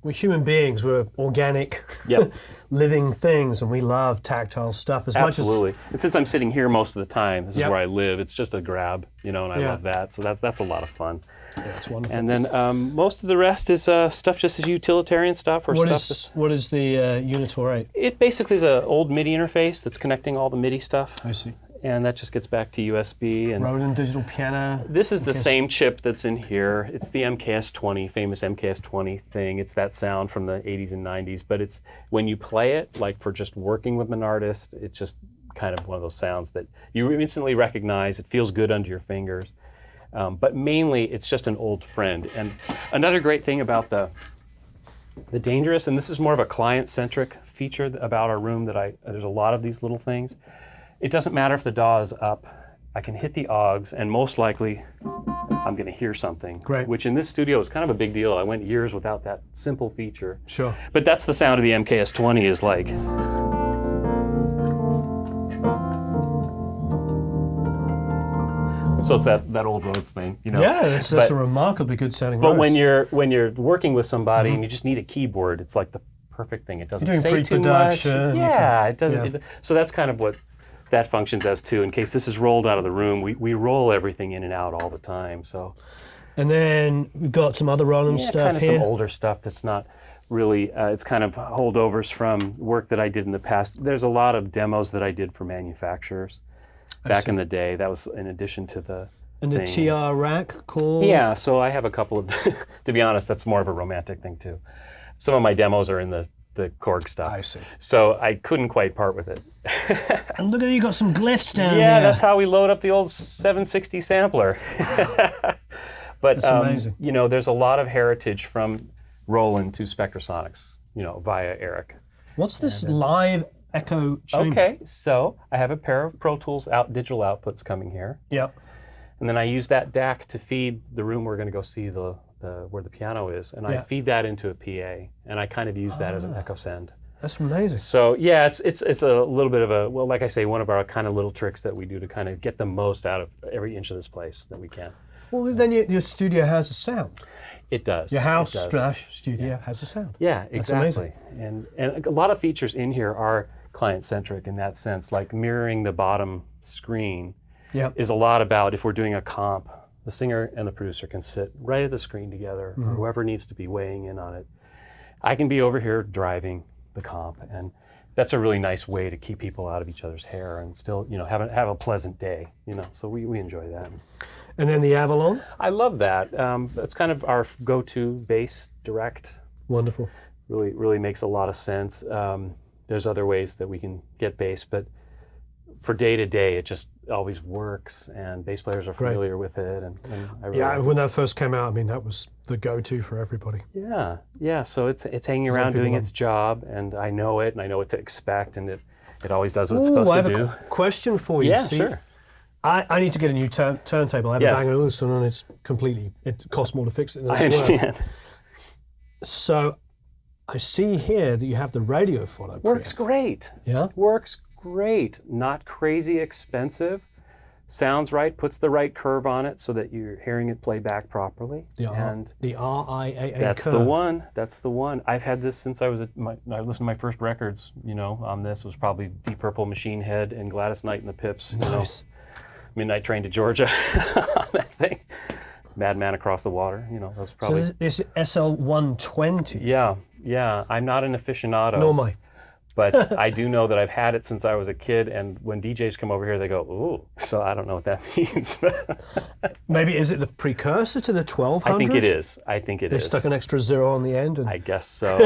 We're human beings. We're organic, Yep. living things, and we love tactile stuff as Absolutely. And since I'm sitting here most of the time, this is Yep. where I live, it's just a grab, you know, and I Yeah. love that. So that's a lot of fun. much. Yeah, it's wonderful. And then most of the rest is stuff just as utilitarian stuff or stuff. What is the Unitor 8? It basically is an old MIDI interface that's connecting all the MIDI stuff, I see. and that just gets back to USB. And Roland digital piano. this is the same chip that's in here. It's the MKS-20, famous MKS-20 thing. It's that sound from the 80s and 90s, but it's when you play it, like for just working with an artist, it's just kind of one of those sounds that you instantly recognize. It feels good under your fingers. But mainly, it's just an old friend. And another great thing about the Dangerous, and this is more of a client-centric feature about our room, there's a lot of these little things. It doesn't matter if the DAW is up. I can hit the AUX, and most likely, I'm going to hear something. Great. Which in this studio is kind of a big deal. I went years without that simple feature. Sure. But that's the sound of the MKS-20 is like. So it's that old Rhodes thing, you know. Yeah, that's a remarkably good sounding. But when Rhodes. you're working with somebody and you just need a keyboard, it's like the perfect thing. It doesn't You're doing say too much. pre-production, you Yeah, it doesn't. yeah. So that's kind of what that functions as too. In case this is rolled out of the room, we roll everything in and out all the time. So And then we've got some other Roland stuff kind of here. some older stuff that's not really. It's kind of holdovers from work that I did in the past. There's a lot of demos that I did for manufacturers back in the day. That was in addition to the. And the thing. TR rack core. Yeah, so I have a couple of, to be honest, that's more of a romantic thing too. Some of my demos are in the Korg stuff. I see. So I couldn't quite part with it. And look at you got some glyphs down Yeah, here. that's how we load up the old 760 sampler. But That's amazing. you know, there's a lot of heritage from Roland to Spectrasonics, you know, via Eric. What's this live echo chamber? Okay, so I have a pair of Pro Tools digital outputs coming here, Yeah. and then I use that DAC to feed the room we're going to go see where the piano is, and I feed that into a PA, and I kind of use that as an echo send. That's amazing. So yeah, it's a little bit of a, well, like I say, one of our kind of little tricks that we do to kind of get the most out of every inch of this place that we can. Well, then your studio has a sound. It does. Your house It does. / studio has a sound. Yeah, exactly. amazing. And a lot of features in here are client-centric in that sense, like mirroring the bottom screen Yep. is a lot about, if we're doing a comp, the singer and the producer can sit right at the screen together, or whoever needs to be weighing in on it. I can be over here driving the comp, and that's a really nice way to keep people out of each other's hair and still, you know, have a pleasant day, you know, so we enjoy that. And then the Avalon. I love that. That's kind of our go-to bass direct. Wonderful. Really makes a lot of sense. There's other ways that we can get bass, but for day to day, it just always works, and bass players are familiar with it. And I really when that first came out, I mean, that was the go-to for everybody. Yeah. So it's hanging around doing its job, and I know it, and I know what to expect, and it always does what it's supposed to do. I have a question for you. Yeah, See, sure. I need to get a new turntable. I have Yes. a Bang & Olufsen, and it costs more to fix it than I it's worth. understand. So I see here that you have the radio follow. Works great. Yeah. Works great. Not crazy expensive. Sounds right. Puts the right curve on it so that you're hearing it play back properly. The RIAA That's curve. the one. That's the one. I've had this since I listened to my first records. You know, on this was probably Deep Purple, Machine Head, and Gladys Knight and the Pips. You know, Midnight Train to Georgia. On that thing. Madman Across the Water. You know, those probably. So this is SL120. Yeah. I'm not an aficionado. Nor am I. But I do know that I've had it since I was a kid, and when DJs come over here, they go, "Ooh!" So I don't know what that means. Maybe is it the precursor to the 1200? I think it is. They stuck an extra zero on the end. And... I guess so.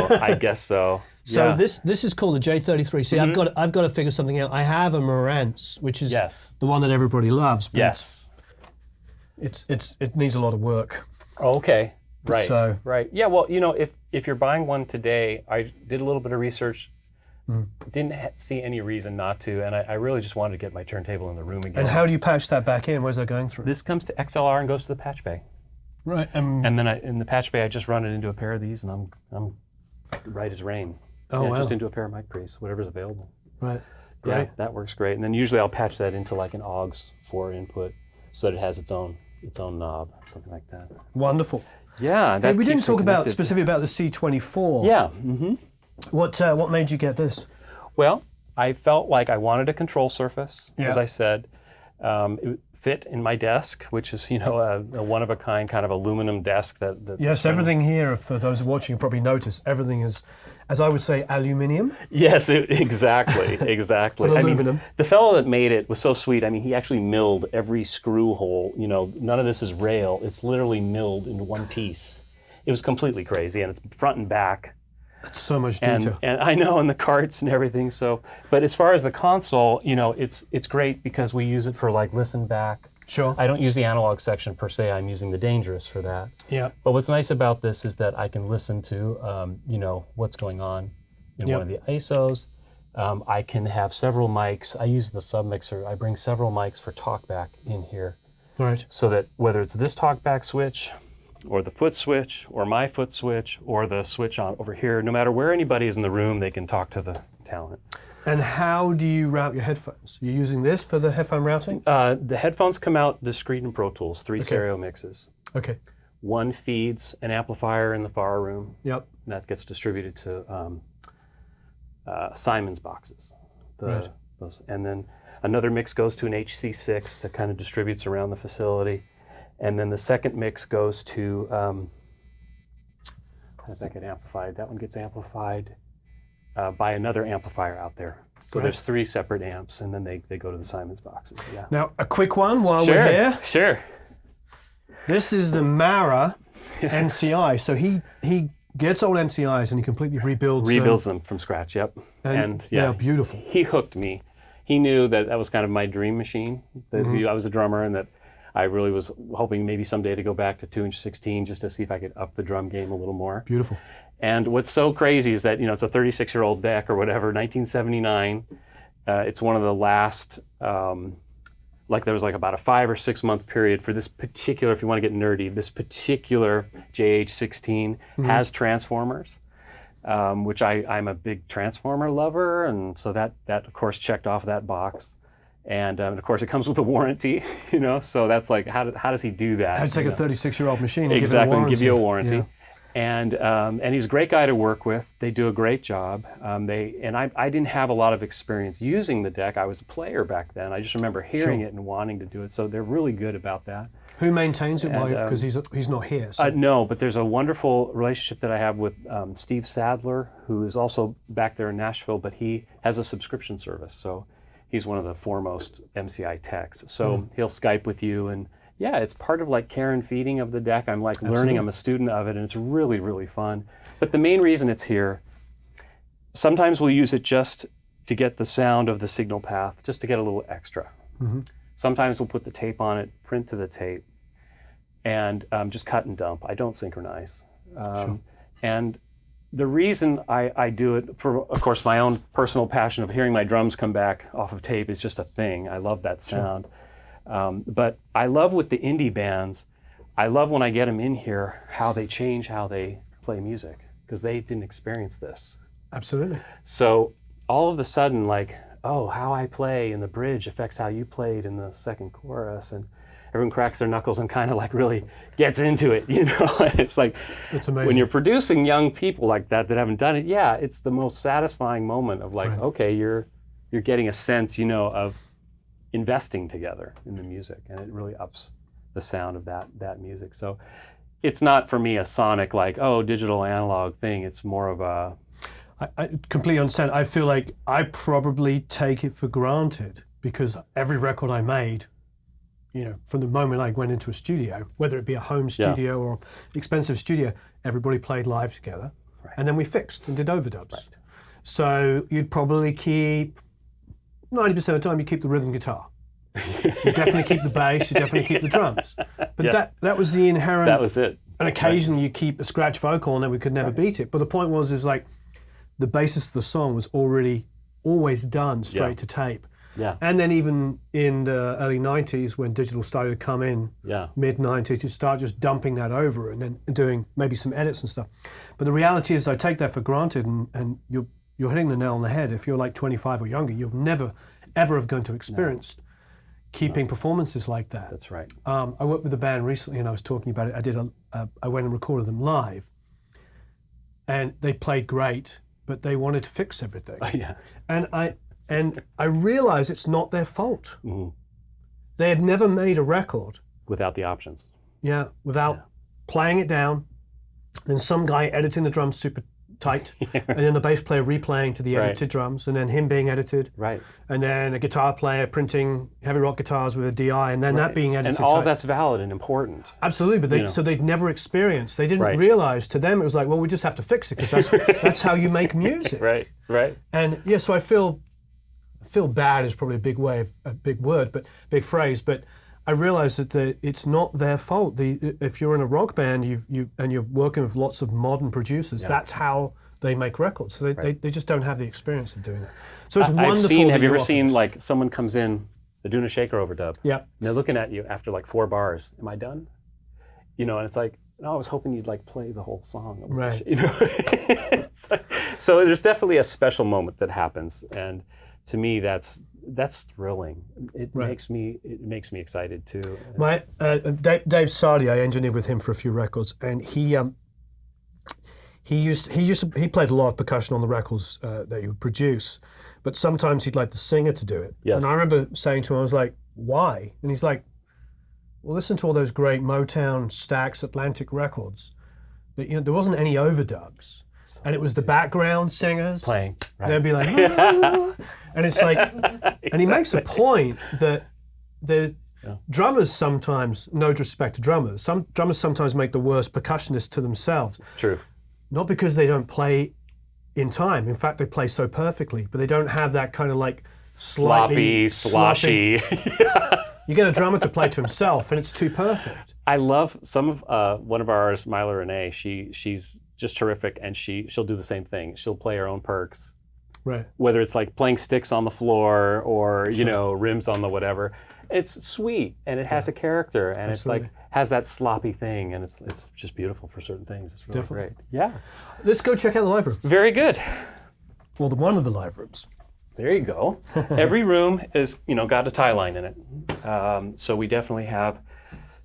So Yeah. this is called the J33. See, I've got to figure something out. I have a Marantz, which is the one that everybody loves. But it needs a lot of work. Oh, okay. Right. So, right. Yeah. Well, you know, if you're buying one today, I did a little bit of research. Didn't see any reason not to, and I really just wanted to get my turntable in the room again. And how do you patch that back in? Where's that going through? This comes to XLR and goes to the patch bay. Right. And then in the patch bay, I just run it into a pair of these, and I'm right as rain. Oh, wow. Just into a pair of mic pre's, whatever's available. Right. Great. Yeah, that works great. And then usually I'll patch that into like an AUX 4 input, so that it has its own knob, something like that. Wonderful. Yeah. Hey, we didn't talk specifically about the C24. Yeah. What made you get this? Well, I felt like I wanted a control surface, as Yeah. I said. It fit in my desk, which is, you know, a one-of-a-kind kind of aluminum desk that Yes, everything here, for those watching, probably notice, everything is, as I would say, aluminium. Yes, exactly. But I aluminum. mean, the fellow that made it was so sweet. I mean, he actually milled every screw hole. You know, none of this is rail. It's literally milled into one piece. It was completely crazy, and it's front and back. That's so much detail. And I know, and the carts and everything. So, but as far as the console, you know, it's great because we use it for like listen back. Sure. I don't use the analog section per se. I'm using the Dangerous for that. Yeah. But what's nice about this is that I can listen to, you know, what's going on in one of the ISOs. I can have several mics. I use the submixer. I bring several mics for talkback in here. Right. So that whether it's this talkback switch, or the foot switch, or my foot switch, or the switch on over here, no matter where anybody is in the room, they can talk to the talent. And how do you route your headphones? You're using this for the headphone routing? The headphones come out discrete in Pro Tools, 3 stereo mixes. Okay. One feeds an amplifier in the far room. Yep. And that gets distributed to Simon's boxes. Right. And then another mix goes to an HC6 that kind of distributes around the facility. And then the second mix goes to, how's that get amplified? That one gets amplified by another amplifier out there. So there's 3 separate amps, and then they go to the Simon's boxes. Yeah. Now, a quick one while we're here. Sure. This is the Mara NCI. So he gets old NCIs and he completely rebuilds them from scratch. Yep. And they're beautiful. He hooked me. He knew that was kind of my dream machine. That I was a drummer, and that I really was hoping maybe someday to go back to 2-inch 16 just to see if I could up the drum game a little more. Beautiful. And what's so crazy is that, you know, it's a 36-year-old deck or whatever, 1979. It's one of the last, like there was like about a 5 or 6 month period for this particular, if you want to get nerdy, this particular JH16 has transformers, which I'm a big transformer lover. And so that of course checked off that box. And of course it comes with a warranty, you know, so that's like, how does he do that? I'd take a 36-year-old machine and exactly, give you a warranty. Yeah. And he's a great guy to work with. They do a great job. I didn't have a lot of experience using the deck. I was a player back then. I just remember hearing it and wanting to do it. So they're really good about that. Who maintains it? Because he's not here. So. No, but there's a wonderful relationship that I have with Steve Sadler, who is also back there in Nashville, but he has a subscription service. So he's one of the foremost MCI techs. So he'll Skype with you, and yeah, it's part of like care and feeding of the deck. I'm like learning, I'm a student of it, and it's really, really fun. But the main reason it's here, sometimes we'll use it just to get the sound of the signal path, just to get a little extra. Sometimes we'll put the tape on it, print to the tape, and just cut and dump. I don't synchronize. And the reason I do it, for of course my own personal passion of hearing my drums come back off of tape is just a thing. I love that sound. But I love with the indie bands, I love when I get them in here, how they change how they play music, because they didn't experience this. Absolutely. So all of a sudden, like, oh, how I play in the bridge affects how you played in the second chorus, and everyone cracks their knuckles and kind of like really gets into it, you know? It's like, it's amazing. When you're producing young people like that haven't done it, yeah, it's the most satisfying moment of like, okay, you're getting a sense, you know, of investing together in the music, and it really ups the sound of that music. So it's not for me a sonic like, oh, digital analog thing. It's more of a... I completely understand. I feel like I probably take it for granted because every record I made, you know, from the moment I went into a studio, whether it be a home studio or expensive studio, everybody played live together, and then we fixed and did overdubs. So you'd probably keep 90% of the time you keep the rhythm guitar. You definitely keep the bass, you definitely keep the drums. But that was the inherent... That was it. And occasionally you keep a scratch vocal and then we could never beat it. But the point is like, the basis of the song was always done straight to tape. Yeah. And then even in the early 90s when digital started to come in, mid-90s, you start just dumping that over and then doing maybe some edits and stuff. But the reality is I take that for granted, and you're hitting the nail on the head. If you're like 25 or younger, you'll never, ever have going to experience keeping performances like that. That's right. I worked with a band recently and I was talking about it. I went and recorded them live, and they played great, but they wanted to fix everything. And I realized it's not their fault. They had never made a record without the options. Without playing it down, then some guy editing the drums super tight, and then the bass player replaying to the edited drums, and then him being edited, and then a guitar player printing heavy rock guitars with a DI, and then that being edited. And all that's valid and important. Absolutely, but so they'd never experienced. They didn't realize. To them, it was like, well, we just have to fix it because that's how you make music. Right. And so I feel bad is probably a big phrase, but I realize that it's not their fault. If you're in a rock band, and you're working with lots of modern producers, that's how they make records. So they just don't have the experience of doing that. So it's wonderful. Have you ever seen like someone comes in, they're doing a shaker overdub, and they're looking at you after like 4 bars. Am I done? You know, and it's like, no, I was hoping you'd like play the whole song. You know, so there's definitely a special moment that happens, and to me, that's thrilling. It makes me excited too. My Dave Sardi, I engineered with him for a few records, and he played a lot of percussion on the records that he would produce, but sometimes he'd like the singer to do it. And I remember saying to him, I was like, why? And he's like, well, listen to all those great Motown, Stax, Atlantic records, but there wasn't any overdubs. And it was the background singers playing. They'd be like, ah. And it's like, and he makes a point that the drummers sometimes, no disrespect to drummers, some drummers sometimes make the worst percussionists to themselves. True. Not because they don't play in time. In fact, they play so perfectly, but they don't have that kind of like sloppy, sloshy. You get a drummer to play to himself, and it's too perfect. I love some of one of our artists, Myla Renee. She's just terrific, and she'll do the same thing. She'll play her own perks, Right. whether it's like playing sticks on the floor or rims on the whatever. It's sweet, and it has a character, and Absolutely. it's like has that sloppy thing, and it's just beautiful for certain things. It's really Definitely. great. Yeah, Let's go check out the live room. very good. Well, one of the live rooms. There you go. Every room is, got a tie line in it. So we definitely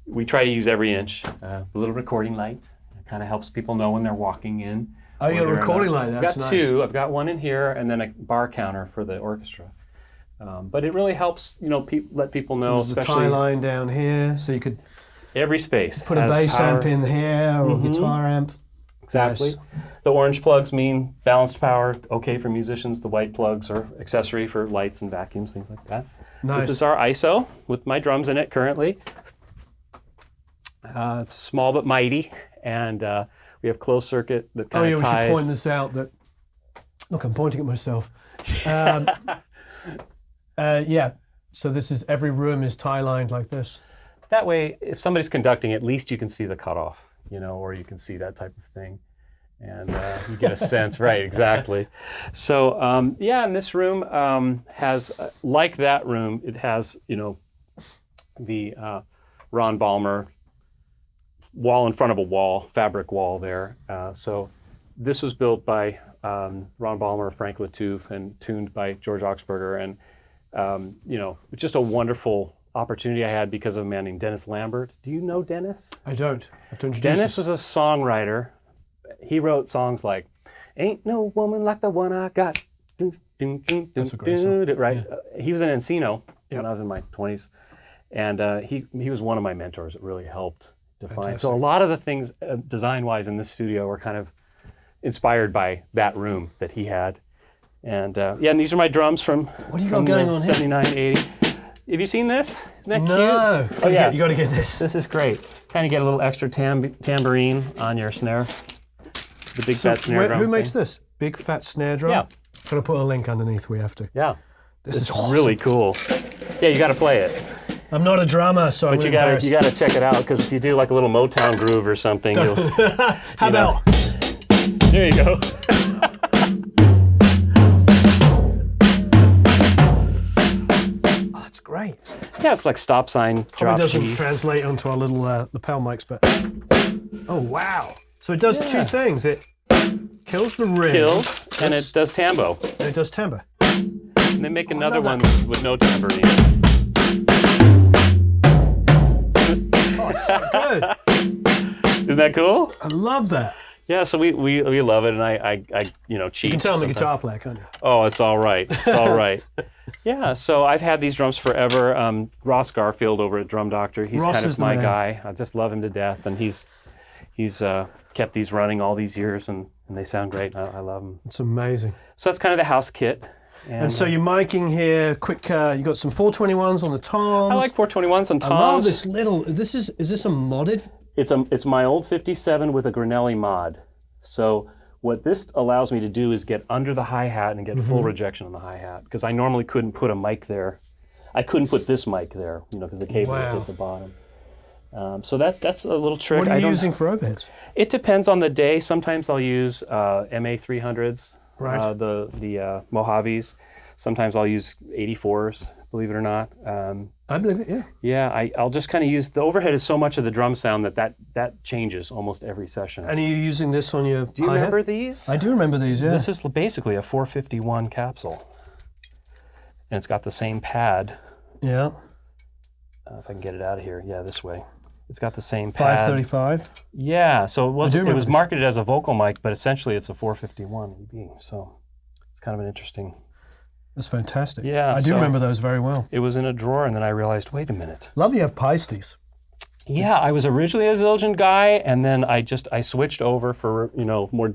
we try to use every inch. A little recording light. It kind of helps people know when they're walking in. Oh, you got a recording light. I've That's got nice. two. I've got one in here and then a bar counter for the orchestra. But it really helps, let people know, There's a especially tie line down here, so you could every space put a has bass power. amp in here or a guitar amp. Exactly. Nice. The orange plugs mean balanced power, okay for musicians. The white plugs are accessory for lights and vacuums, things like that. Nice. This is our ISO with my drums in it currently. It's small but mighty, and we have closed circuit that Oh kind yeah, of we ties. should point this out. Look, I'm pointing at myself. Yeah. So this is every room is tie lined like this. That way, if somebody's conducting, at least you can see the cutoff, or you can see that type of thing. And you get a sense, right, exactly. So, and this room has, like that room, it has, the Ron Ballmer wall in front of a wall, fabric wall there. So this was built by Ron Ballmer, Frank Latouche, and tuned by George Augsburger. And, it's just a wonderful opportunity I had because of a man named Dennis Lambert. Do you know Dennis? I don't. I have to introduce Dennis this. was a songwriter. He wrote songs like "Ain't No Woman Like the One I Got." That's a great song. Right? He was an Ensoniq Yep. when I was in my 20s, and he was one of my mentors. It really helped define. Fantastic. So a lot of the things design-wise in this studio were kind of inspired by that room that he had. And and these are my drums from What do you got going on here? 79, 80. Have you seen this? Isn't that No. cute? Oh yeah. You got to get this. This is great. Kind of get a little extra tambourine on your snare. The big fat snare drum. Who makes thing. this? Big fat snare drum? Yeah. Gonna put a link underneath. We have to. Yeah. This It's is awesome. really cool. Yeah, you got to play it. I'm not a drummer, so But I'm you got to check it out because if you do like a little Motown groove or something, you'll. How about? There you go. Oh, it's great. Yeah, it's like stop sign, Probably drop doesn't G. translate onto our little lapel mics, but oh wow! So it does two Yeah. things. It kills the rim, Kills and it does tambo. and it does timbre. And they make another love one with no tambourine. Oh, it's so good. Isn't that cool? I love that. Yeah, so we love it, and I cheat. You can tell I'm a sometimes. guitar player, can't you? Oh, it's all right. It's all right. Yeah, so I've had these drums forever. Ross Garfield over at Drum Doctor, he's Ross kind is of the my man. guy. I just love him to death, and he's kept these running all these years, and they sound great. I love them. It's amazing. So that's kind of the house kit. And so you're miking here. Quick, you got some 421s on the toms. I like 421s and I love toms. this little. Is this a modded? It's my old 57 with a Granelli mod. So what this allows me to do is get under the hi-hat and get Mm-hmm. full rejection on the hi-hat because I normally couldn't put a mic there. I couldn't put this mic there, because the cable Wow. was at the bottom. So that's a little trick. What are I you don't- using for overheads? It depends on the day. Sometimes I'll use MA 300s, Right. the Mojaves. Sometimes I'll use 84s, believe it or not. I believe it. Yeah. Yeah, I'll just kind of use the overhead is so much of the drum sound that changes almost every session. And are you using this on your? Do you remember these? I do remember these. Yeah. This is basically a 451 capsule, and it's got the same pad. Yeah. If I can get it out of here, yeah, this way. It's got the same pad. 535. Yeah, so it was remember this. marketed as a vocal mic, but essentially it's a 451 EB. So it's kind of an interesting. That's fantastic. Yeah, I do so- remember those very well. It was in a drawer, and then I realized, wait a minute. Love you have pasties. Yeah, I was originally a Zildjian guy, and then I switched over for more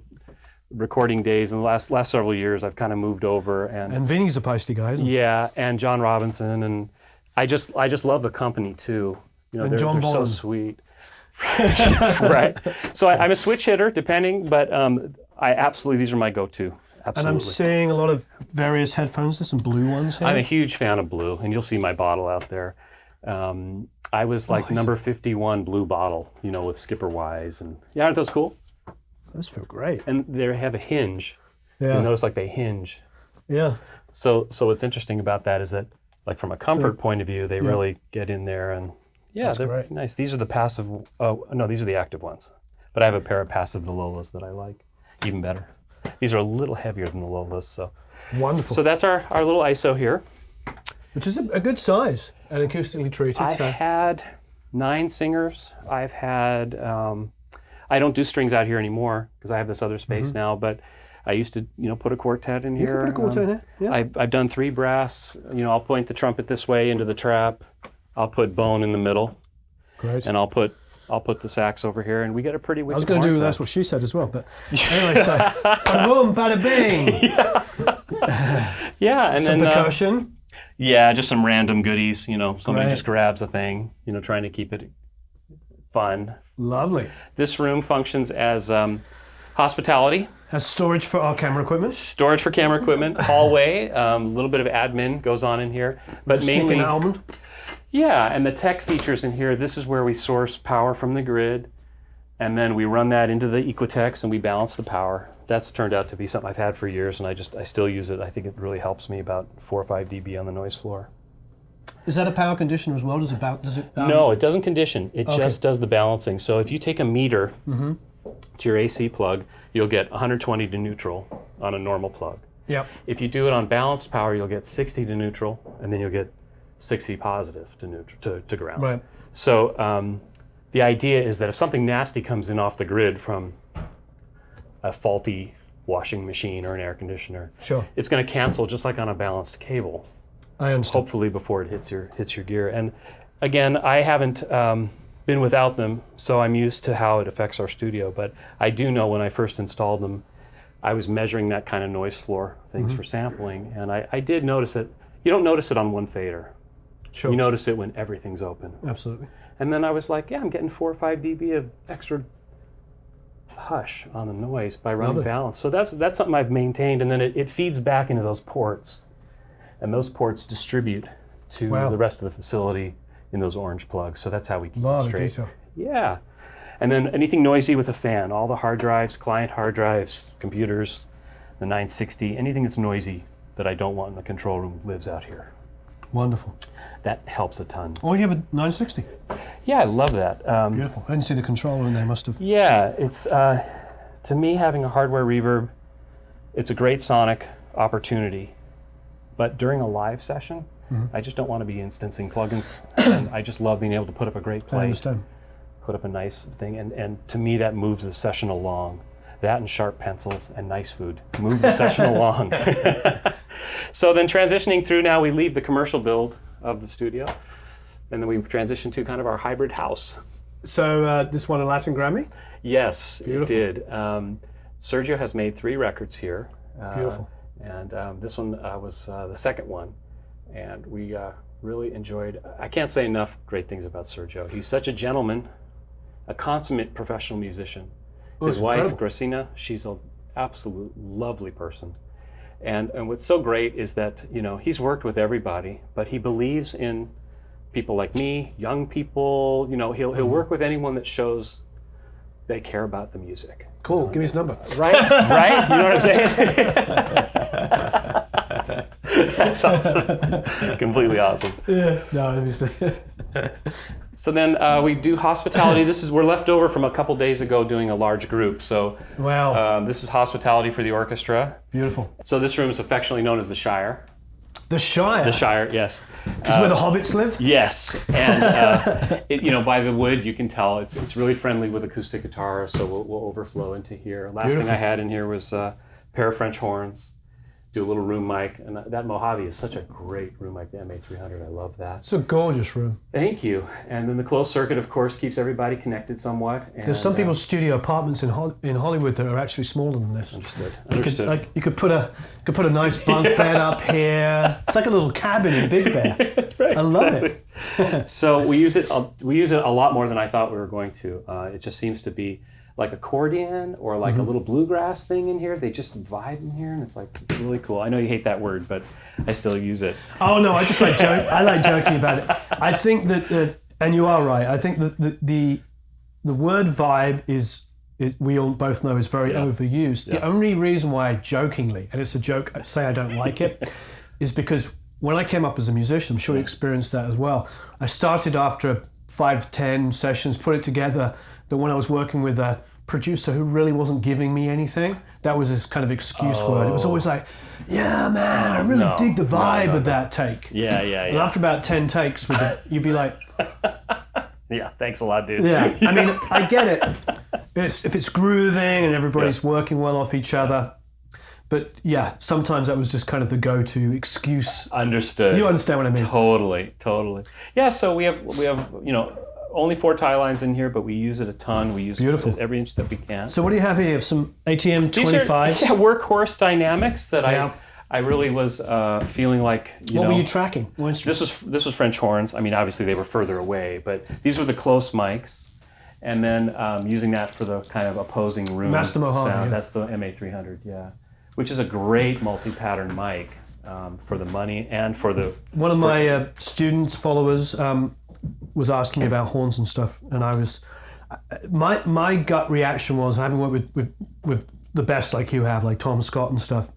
recording days. In the last several years, I've kind of moved over, And Vinny's a pasty guy, isn't he? yeah, and John Robinson, and I just love the company too. And They're, John they're so Bonham. sweet. Right. So I'm a switch hitter, depending, but I absolutely these are my go-to. And Absolutely. I'm seeing a lot of various headphones. There's some blue ones here. I'm a huge fan of blue, and you'll see my bottle out there. I was like number 51 blue bottle, with skipper Y's, and aren't those cool? Those feel great. And they have a hinge. Yeah. You notice like they hinge. Yeah. So what's interesting about that is that, like from a comfort point of view, they really get in there, and they're great. nice. These are the passive. Oh no, these are the active ones. But I have a pair of passive Lolas that I like even better. These are a little heavier than the Lolas, so wonderful. So that's our little ISO here, which is a good size and acoustically treated. I've had 9 singers. I've had. I don't do strings out here anymore because I have this other space now, but I used to, put a quartet in here. You can put a quartet in here. Yeah. I've done 3 brass. I'll point the trumpet this way into the trap. I'll put bone in the middle. Great. And I'll put the sax over here, and we get a pretty wicked I was going to do that's what she said as well, but anyway, so bada boom, bada bing. Yeah, and some then percussion. Just some random goodies. Somebody just grabs a thing. Trying to keep it fun. Lovely. This room functions as hospitality. Has storage for our camera equipment. Storage for camera equipment. Hallway. A little bit of admin goes on in here, but Just mainly. an almond. Yeah, and the tech features in here. This is where we source power from the grid, and then we run that into the Equotex and we balance the power. That's turned out to be something I've had for years, and I still use it. I think it really helps me about 4 or 5 dB on the noise floor. Is that a power conditioner as well? Does it? No, it doesn't condition. It just does the balancing. So if you take a meter to your AC plug, you'll get 120 to neutral on a normal plug. Yep. If you do it on balanced power, you'll get 60 to neutral, and then you'll get 60 positive to neutral to ground. Right. So the idea is that if something nasty comes in off the grid from a faulty washing machine or an air conditioner, Sure. it's going to cancel just like on a balanced cable. I understand. Hopefully before it hits your gear. And again, I haven't been without them, so I'm used to how it affects our studio. But I do know when I first installed them, I was measuring that kind of noise floor things for sampling, and I did notice that you don't notice it on one fader. Sure. You notice it when everything's open. Absolutely. And then I was like, I'm getting 4 or 5 dB of extra hush on the noise by running balance. So that's something I've maintained, and then it feeds back into those ports, and those ports distribute to the rest of the facility in those orange plugs. So that's how we keep it straight. Detail. Yeah. And then anything noisy with a fan, all the hard drives, client hard drives, computers, the 960, anything that's noisy that I don't want in the control room lives out here. Wonderful. That helps a ton. Oh, you have a 960. Yeah, I love that. Beautiful. I didn't see the controller in there. Must have. Yeah, it's to me having a hardware reverb, it's a great sonic opportunity, but during a live session, I just don't want to be instancing plugins, and I just love being able to put up a great play. I understand. Put up a nice thing, and to me that moves the session along. That and sharp pencils and nice food move the session along. So then transitioning through now, we leave the commercial build of the studio, and then we transition to kind of our hybrid house. So this won a Latin Grammy? Yes, Beautiful. it did. Sergio has made 3 records here. Beautiful. And this one was the second one, and we really enjoyed. I can't say enough great things about Sergio. He's such a gentleman, a consummate professional musician. His wife, Gracina, she's an absolute lovely person. And what's so great is that, he's worked with everybody, but he believes in people like me, young people. He'll work with anyone that shows they care about the music. Cool. Give me his number. Right? Right? You know what I'm saying? That's awesome. Completely awesome. Yeah. No, obviously. So then we do hospitality. We're left over from a couple days ago doing a large group. So wow. This is hospitality for the orchestra. Beautiful. So this room is affectionately known as the Shire. The Shire? The Shire, yes. Is where the hobbits live? Yes. And by the wood, you can tell it's really friendly with acoustic guitar, so we'll overflow into here. Last thing I had in here was a pair of French horns. Do a little room mic, and that Mojave is such a great room mic, the MA300. I love that. It's a gorgeous room. Thank you. And then the closed circuit, of course, keeps everybody connected somewhat. And, there's some people's studio apartments in Hollywood that are actually smaller than this. Understood. You could put a nice bunk bed up here. It's like a little cabin in Big Bear. Right, I love it. So we use it a lot more than I thought we were going to. It just seems to be like accordion or like a little bluegrass thing in here. They just vibe in here, and it's like really cool. I know you hate that word, but I still use it. Oh no, I just like I like joking about it. I think that, and you are right. I think that the word vibe is we all both know is very overused. The only reason why I jokingly, and it's a joke, say I don't like it, is because when I came up as a musician, I'm sure you experienced that as well. I started after 5-10 sessions, put it together. That when I was working with a producer who really wasn't giving me anything, that was this kind of excuse word. It was always like, yeah, man, I really dig the vibe of that take. Yeah. And after about 10 takes, you'd be like, yeah, thanks a lot, dude. yeah. I mean, I get it. If it's grooving and everybody's working well off each other. But yeah, sometimes that was just kind of the go-to excuse. Understood. You understand what I mean? Totally. Yeah, so we have only 4 tie lines in here, but we use it a ton. We use it every inch that we can. So what do you have here? You have some ATM 25s? These are workhorse dynamics that I really was feeling like, What were you tracking? This was French horns. I mean, obviously they were further away, but these were the close mics. And then using that for the kind of opposing room Master Mohan, sound. yeah. That's the MA300, which is a great multi-pattern mic for the money and for the... One of my students, followers, was asking me about horns and stuff, and I was... My gut reaction was, having worked with the best like you have, like Tom Scott and stuff,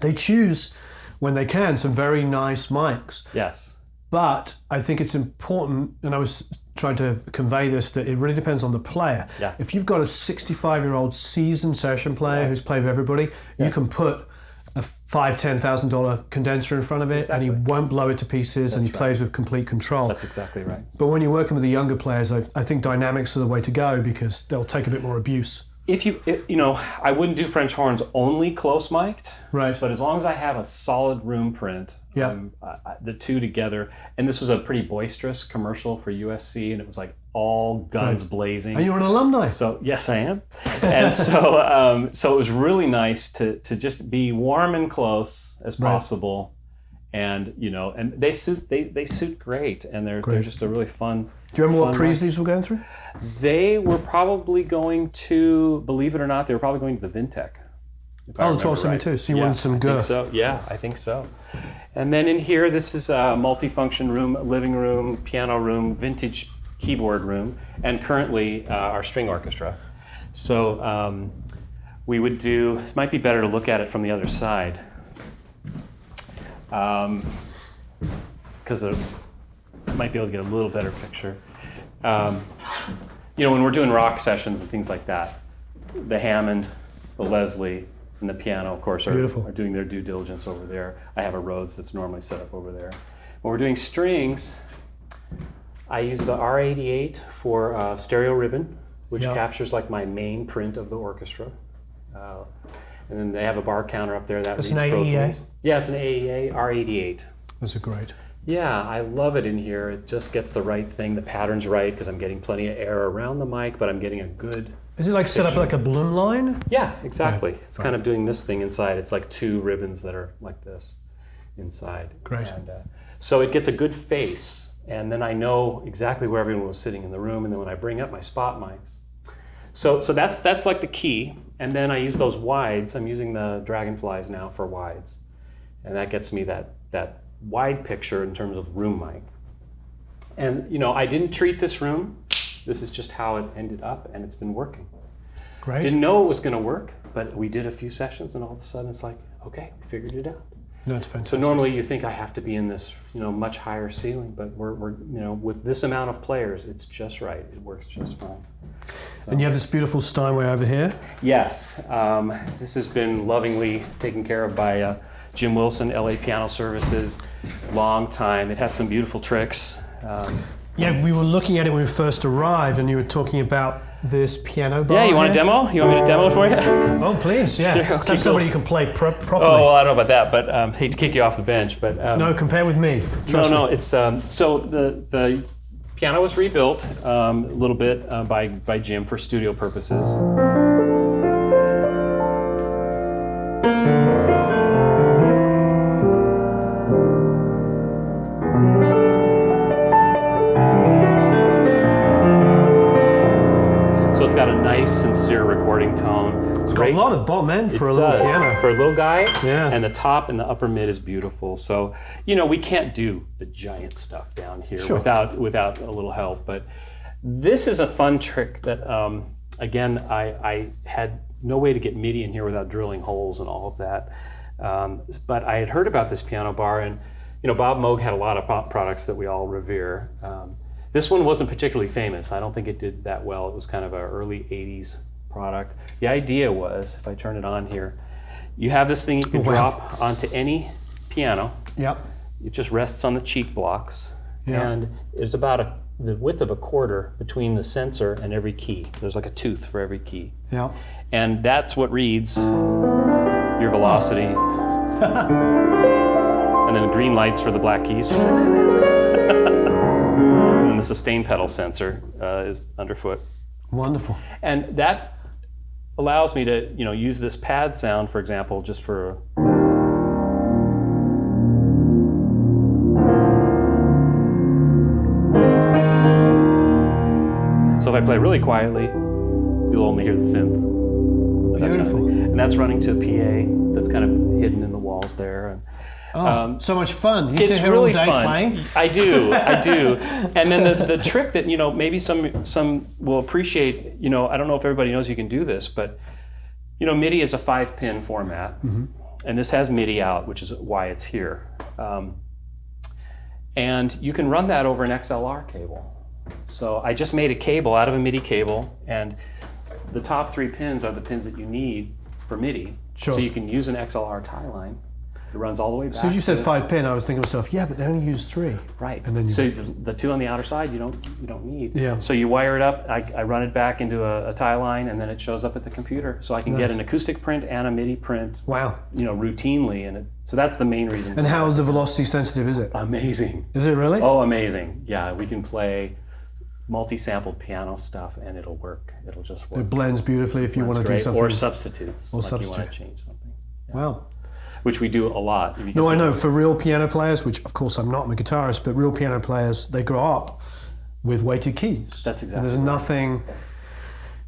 they choose, when they can, some very nice mics. Yes. But I think it's important, and I was trying to convey this, that it really depends on the player. Yeah. If you've got a 65-year-old seasoned session player who's played with everybody, you can put a $5,000-$10,000 condenser in front of it, and he won't blow it to pieces, and he plays with complete control. That's exactly right. But when you're working with the younger players, I think dynamics are the way to go, because they'll take a bit more abuse. I wouldn't do French horns only close mic'd. Right. But as long as I have a solid room print, the two together, and this was a pretty boisterous commercial for USC, and it was like all guns blazing. And you're an alumni. So yes, I am. And so it was really nice to just be warm and close as possible, and and they suit great, and they're just a really fun. Do you remember what pre's these were going through? They were probably going to, believe it or not, they were probably going to the Vintech. Oh, the 1272. So you wanted some girth. I think so. And then in here, this is a multifunction room, living room, piano room, vintage keyboard room, and currently our string orchestra. So we would do, it might be better to look at it from the other side. Because might be able to get a little better picture. When we're doing rock sessions and things like that, the Hammond, the Leslie, and the piano, of course, are doing their due diligence over there. I have a Rhodes that's normally set up over there. When we're doing strings, I use the R88 for stereo ribbon, which captures like my main print of the orchestra. And then they have a bar counter up there that reads Pro Tools. Yeah, it's an AEA R88. Those are great. Yeah, I love it in here. It just gets the right thing. The pattern's right because I'm getting plenty of air around the mic, but I'm getting a good... Is it like set up like a balloon line? Yeah, exactly. It's kind of doing this thing inside. It's like 2 ribbons that are like this inside. Great. And, so it gets a good face, and then I know exactly where everyone was sitting in the room, and then when I bring up my spot mics. So that's like the key, and then I use those wides. I'm using the Dragonflies now for wides, and that gets me that wide picture in terms of room mic. And I didn't treat this room. This is just how it ended up, and it's been working. Great. Didn't know it was going to work, but we did a few sessions, and all of a sudden it's like, okay, we figured it out. No, it's fantastic. So normally you think I have to be in this, much higher ceiling, but we're with this amount of players, it's just right. It works just fine. So. And you have this beautiful Steinway over here. Yes, this has been lovingly taken care of by Jim Wilson, LA Piano Services, long time. It has some beautiful tricks. Yeah, we were looking at it when we first arrived, and you were talking about this piano bar. Yeah, you want a demo? You want me to demo it for you? Oh, please, yeah. Sure, okay, That's somebody you can play properly. Oh, well, I don't know about that, but hate to kick you off the bench. But no, compare with me. Trust me. It's so the piano was rebuilt a little bit by Jim for studio purposes. it's got a nice, sincere recording tone. It's got a lot of bottom end for a little piano. For a little guy. Yeah. And the top and the upper mid is beautiful. So, we can't do the giant stuff down here without a little help. But this is a fun trick that, again, I had no way to get MIDI in here without drilling holes and all of that. But I had heard about this piano bar, and Bob Moog had a lot of products that we all revere. This one wasn't particularly famous. I don't think it did that well. It was kind of an early 80s product. The idea was, if I turn it on here, you have this thing you can drop onto any piano. Yep. It just rests on the cheek blocks. Yep. And it's about the width of a quarter between the sensor and every key. There's like a tooth for every key. Yeah. And that's what reads your velocity. And then green lights for the black keys. And then the sustain pedal sensor is underfoot. Wonderful. And that allows me to, use this pad sound, for example, just for so if I play really quietly, you'll only hear the synth. Beautiful. And that's running to a PA that's kind of hidden in the walls there. And, so much fun. You it's sit here really all day fun. playing? I do. And then the trick that, maybe some will appreciate, I don't know if everybody knows you can do this, but, MIDI is a 5-pin format. Mm-hmm. And this has MIDI out, which is why it's here. And you can run that over an XLR cable. So I just made a cable out of a MIDI cable, and the top 3 pins are the pins that you need for MIDI. Sure. So you can use an XLR tie line. It runs all the way back. As soon as you said 5-pin, I was thinking to myself, yeah, but they only use 3. Right. And then so the 2 on the outer side, you don't need. Yeah. So you wire it up. I run it back into a tie line, and then it shows up at the computer. So I can get an acoustic print and a MIDI print. Wow. Routinely, and so that's the main reason. And how the velocity sensitive is it? Amazing. Is it really? Oh, amazing. Yeah, we can play multi-sampled piano stuff, and it'll work. It'll just work. It blends beautifully if you want to do something. Or substitutes. Or like substitute. You want to change something. Yeah. Wow. Which we do a lot. No, I know. For real piano players, which of course I'm not, I'm a guitarist, but real piano players, they grow up with weighted keys. That's exactly. And there's nothing,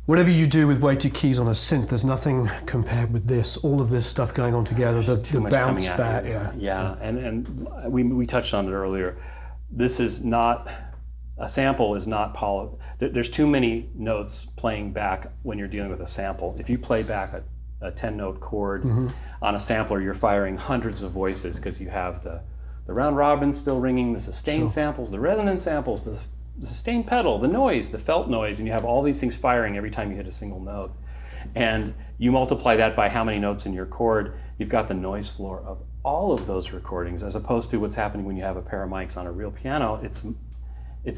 whatever you do with weighted keys on a synth, there's nothing compared with this. All of this stuff going on together, the bounce back. Yeah. And we touched on it earlier. This is not, a sample is not there's too many notes playing back when you're dealing with a sample. If you play back a 10-note chord on a sampler, you're firing hundreds of voices because you have the round robin still ringing, the sustain samples, the resonance samples, the sustain pedal, the noise, the felt noise, and you have all these things firing every time you hit a single note. And you multiply that by how many notes in your chord, you've got the noise floor of all of those recordings, as opposed to what's happening when you have a pair of mics on a real piano. It's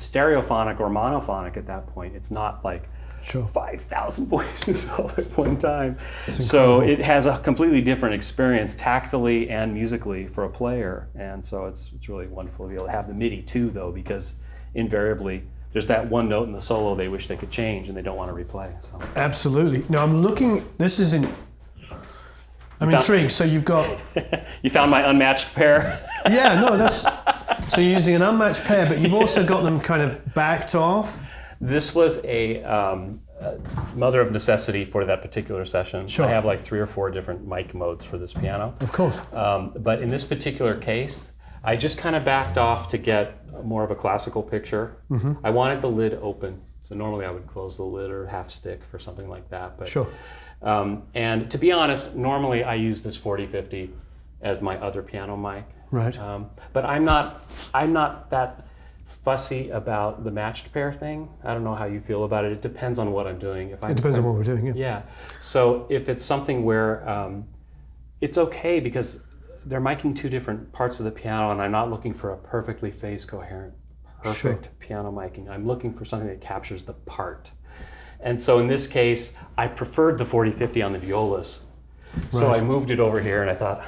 stereophonic or monophonic at that point. It's not like 5,000 voices all at one time. So it has a completely different experience tactily and musically for a player. And so it's really wonderful to be able to have the MIDI too, though, because invariably there's that one note in the solo they wish they could change and they don't want to replay. So. Absolutely. Now I'm looking, I'm intrigued. So you've got... You found my unmatched pair? Yeah, no, that's... So you're using an unmatched pair, but you've also got them kind of backed off. This was a mother of necessity for that particular session. Sure. I have like 3 or 4 different mic modes for this piano. Of course. But in this particular case, I just kind of backed off to get more of a classical picture. Mm-hmm. I wanted the lid open. So normally I would close the lid or half stick for something like that. But, sure. And to be honest, normally I use this 4050 as my other piano mic. Right. But I'm not that fussy about the matched pair thing. I don't know how you feel about it. It depends on what I'm doing. It depends on what we're doing, yeah. Yeah. So if it's something where it's okay because they're miking 2 different parts of the piano, and I'm not looking for a perfectly phase coherent, perfect piano miking. I'm looking for something that captures the part. And so in this case, I preferred the 4050 on the violas. So I moved it over here and I thought,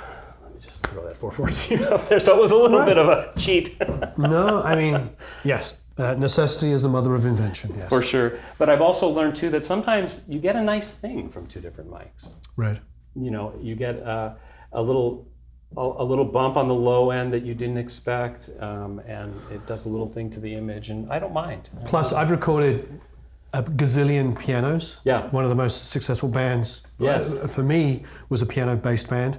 just throw that 414 up there. So it was a little bit of a cheat. No, I mean, yes, necessity is the mother of invention, yes. For sure. But I've also learned too that sometimes you get a nice thing from 2 different mics. Right. You get a little bump on the low end that you didn't expect, and it does a little thing to the image, and I don't mind. Plus, I've recorded a gazillion pianos. Yeah. One of the most successful bands for me was a piano-based band.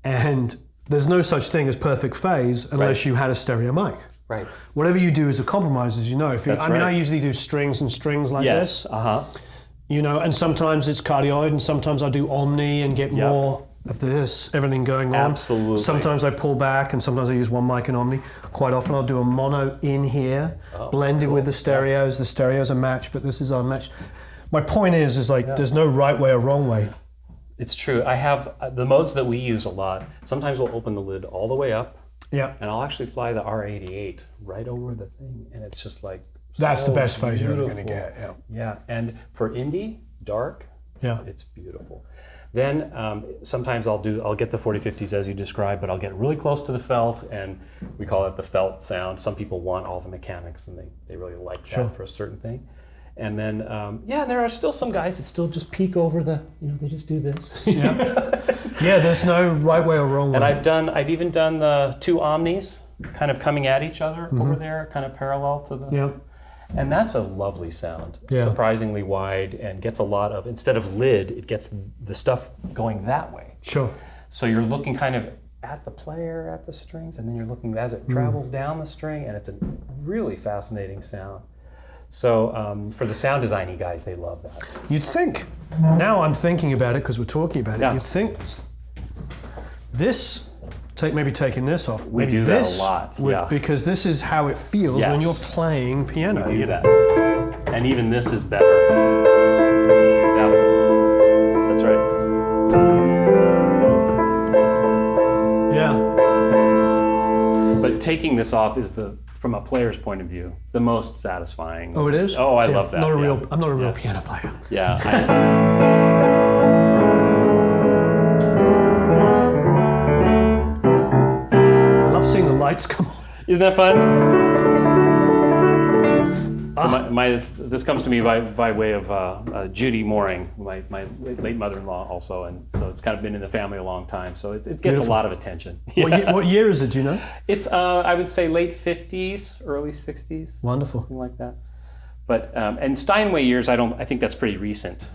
And there's no such thing as perfect phase unless you had a stereo mic. Right. Whatever you do is a compromise, as you know. I usually do strings and strings like this. You know, and sometimes it's cardioid, and sometimes I do omni and get more of this, everything going on. Absolutely. Sometimes I pull back, and sometimes I use one mic and omni. Quite often I'll do a mono in here, blended with the stereos. The stereos are matched, but this is unmatched. My point is like there's no right way or wrong way. It's true. I have the modes that we use a lot. Sometimes we'll open the lid all the way up. Yeah. And I'll actually fly the R88 right over the thing, and it's just like that's so the best phase you're ever beautiful. going to get. Yeah. Yeah. And for indie, dark, it's beautiful. Then sometimes I'll get the 4050s as you described, but I'll get really close to the felt, and we call it the felt sound. Some people want all the mechanics, and they really like that for a certain thing. And then, there are still some guys that still just peek over they just do this. Yeah, there's no right way or wrong way. And I've even done the two omnis kind of coming at each other over there, kind of parallel to the... And that's a lovely sound, surprisingly wide, and gets a lot of, instead of lid, it gets the stuff going that way. Sure. So you're looking kind of at the player, at the strings, and then you're looking as it travels down the string, and it's a really fascinating sound. So for the sound designy guys, they love that. You'd think, now I'm thinking about it because we're talking about it, you'd think this, maybe taking this off. We do that a lot, because this is how it feels when you're playing piano. We do that. And even this is better. Yeah, that's right. Yeah. But taking this off is from a player's point of view, the most satisfying. Oh, it is? Oh, I love that. I'm not a real piano player. Yeah. I love seeing the lights come on. Isn't that fun? So this comes to me by way of Judy Mooring, my late mother-in-law also, and so it's kind of been in the family a long time. So it gets Beautiful. A lot of attention. What year is it? Do you know? It's I would say late 50s, early 60s. Wonderful. Something like that. But and Steinway years, I think that's pretty recent.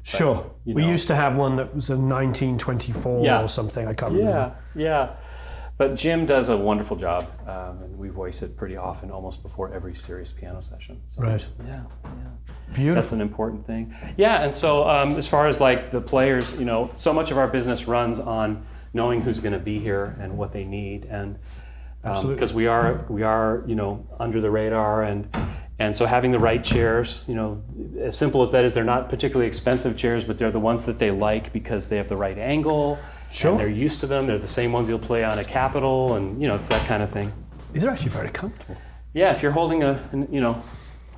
Sure. We used to have one that was a 1924 or something. I can't remember. Yeah. But Jim does a wonderful job, and we voice it pretty often, almost before every serious piano session. So, right. Yeah. Beautiful. That's an important thing. Yeah, and so as far as like the players, so much of our business runs on knowing who's going to be here and what they need, and because we are under the radar, and so having the right chairs, as simple as that is, they're not particularly expensive chairs, but they're the ones that they like because they have the right angle. Sure. And they're used to them. They're the same ones you'll play on a Capitol, and it's that kind of thing. These are actually very comfortable. Yeah, if you're holding a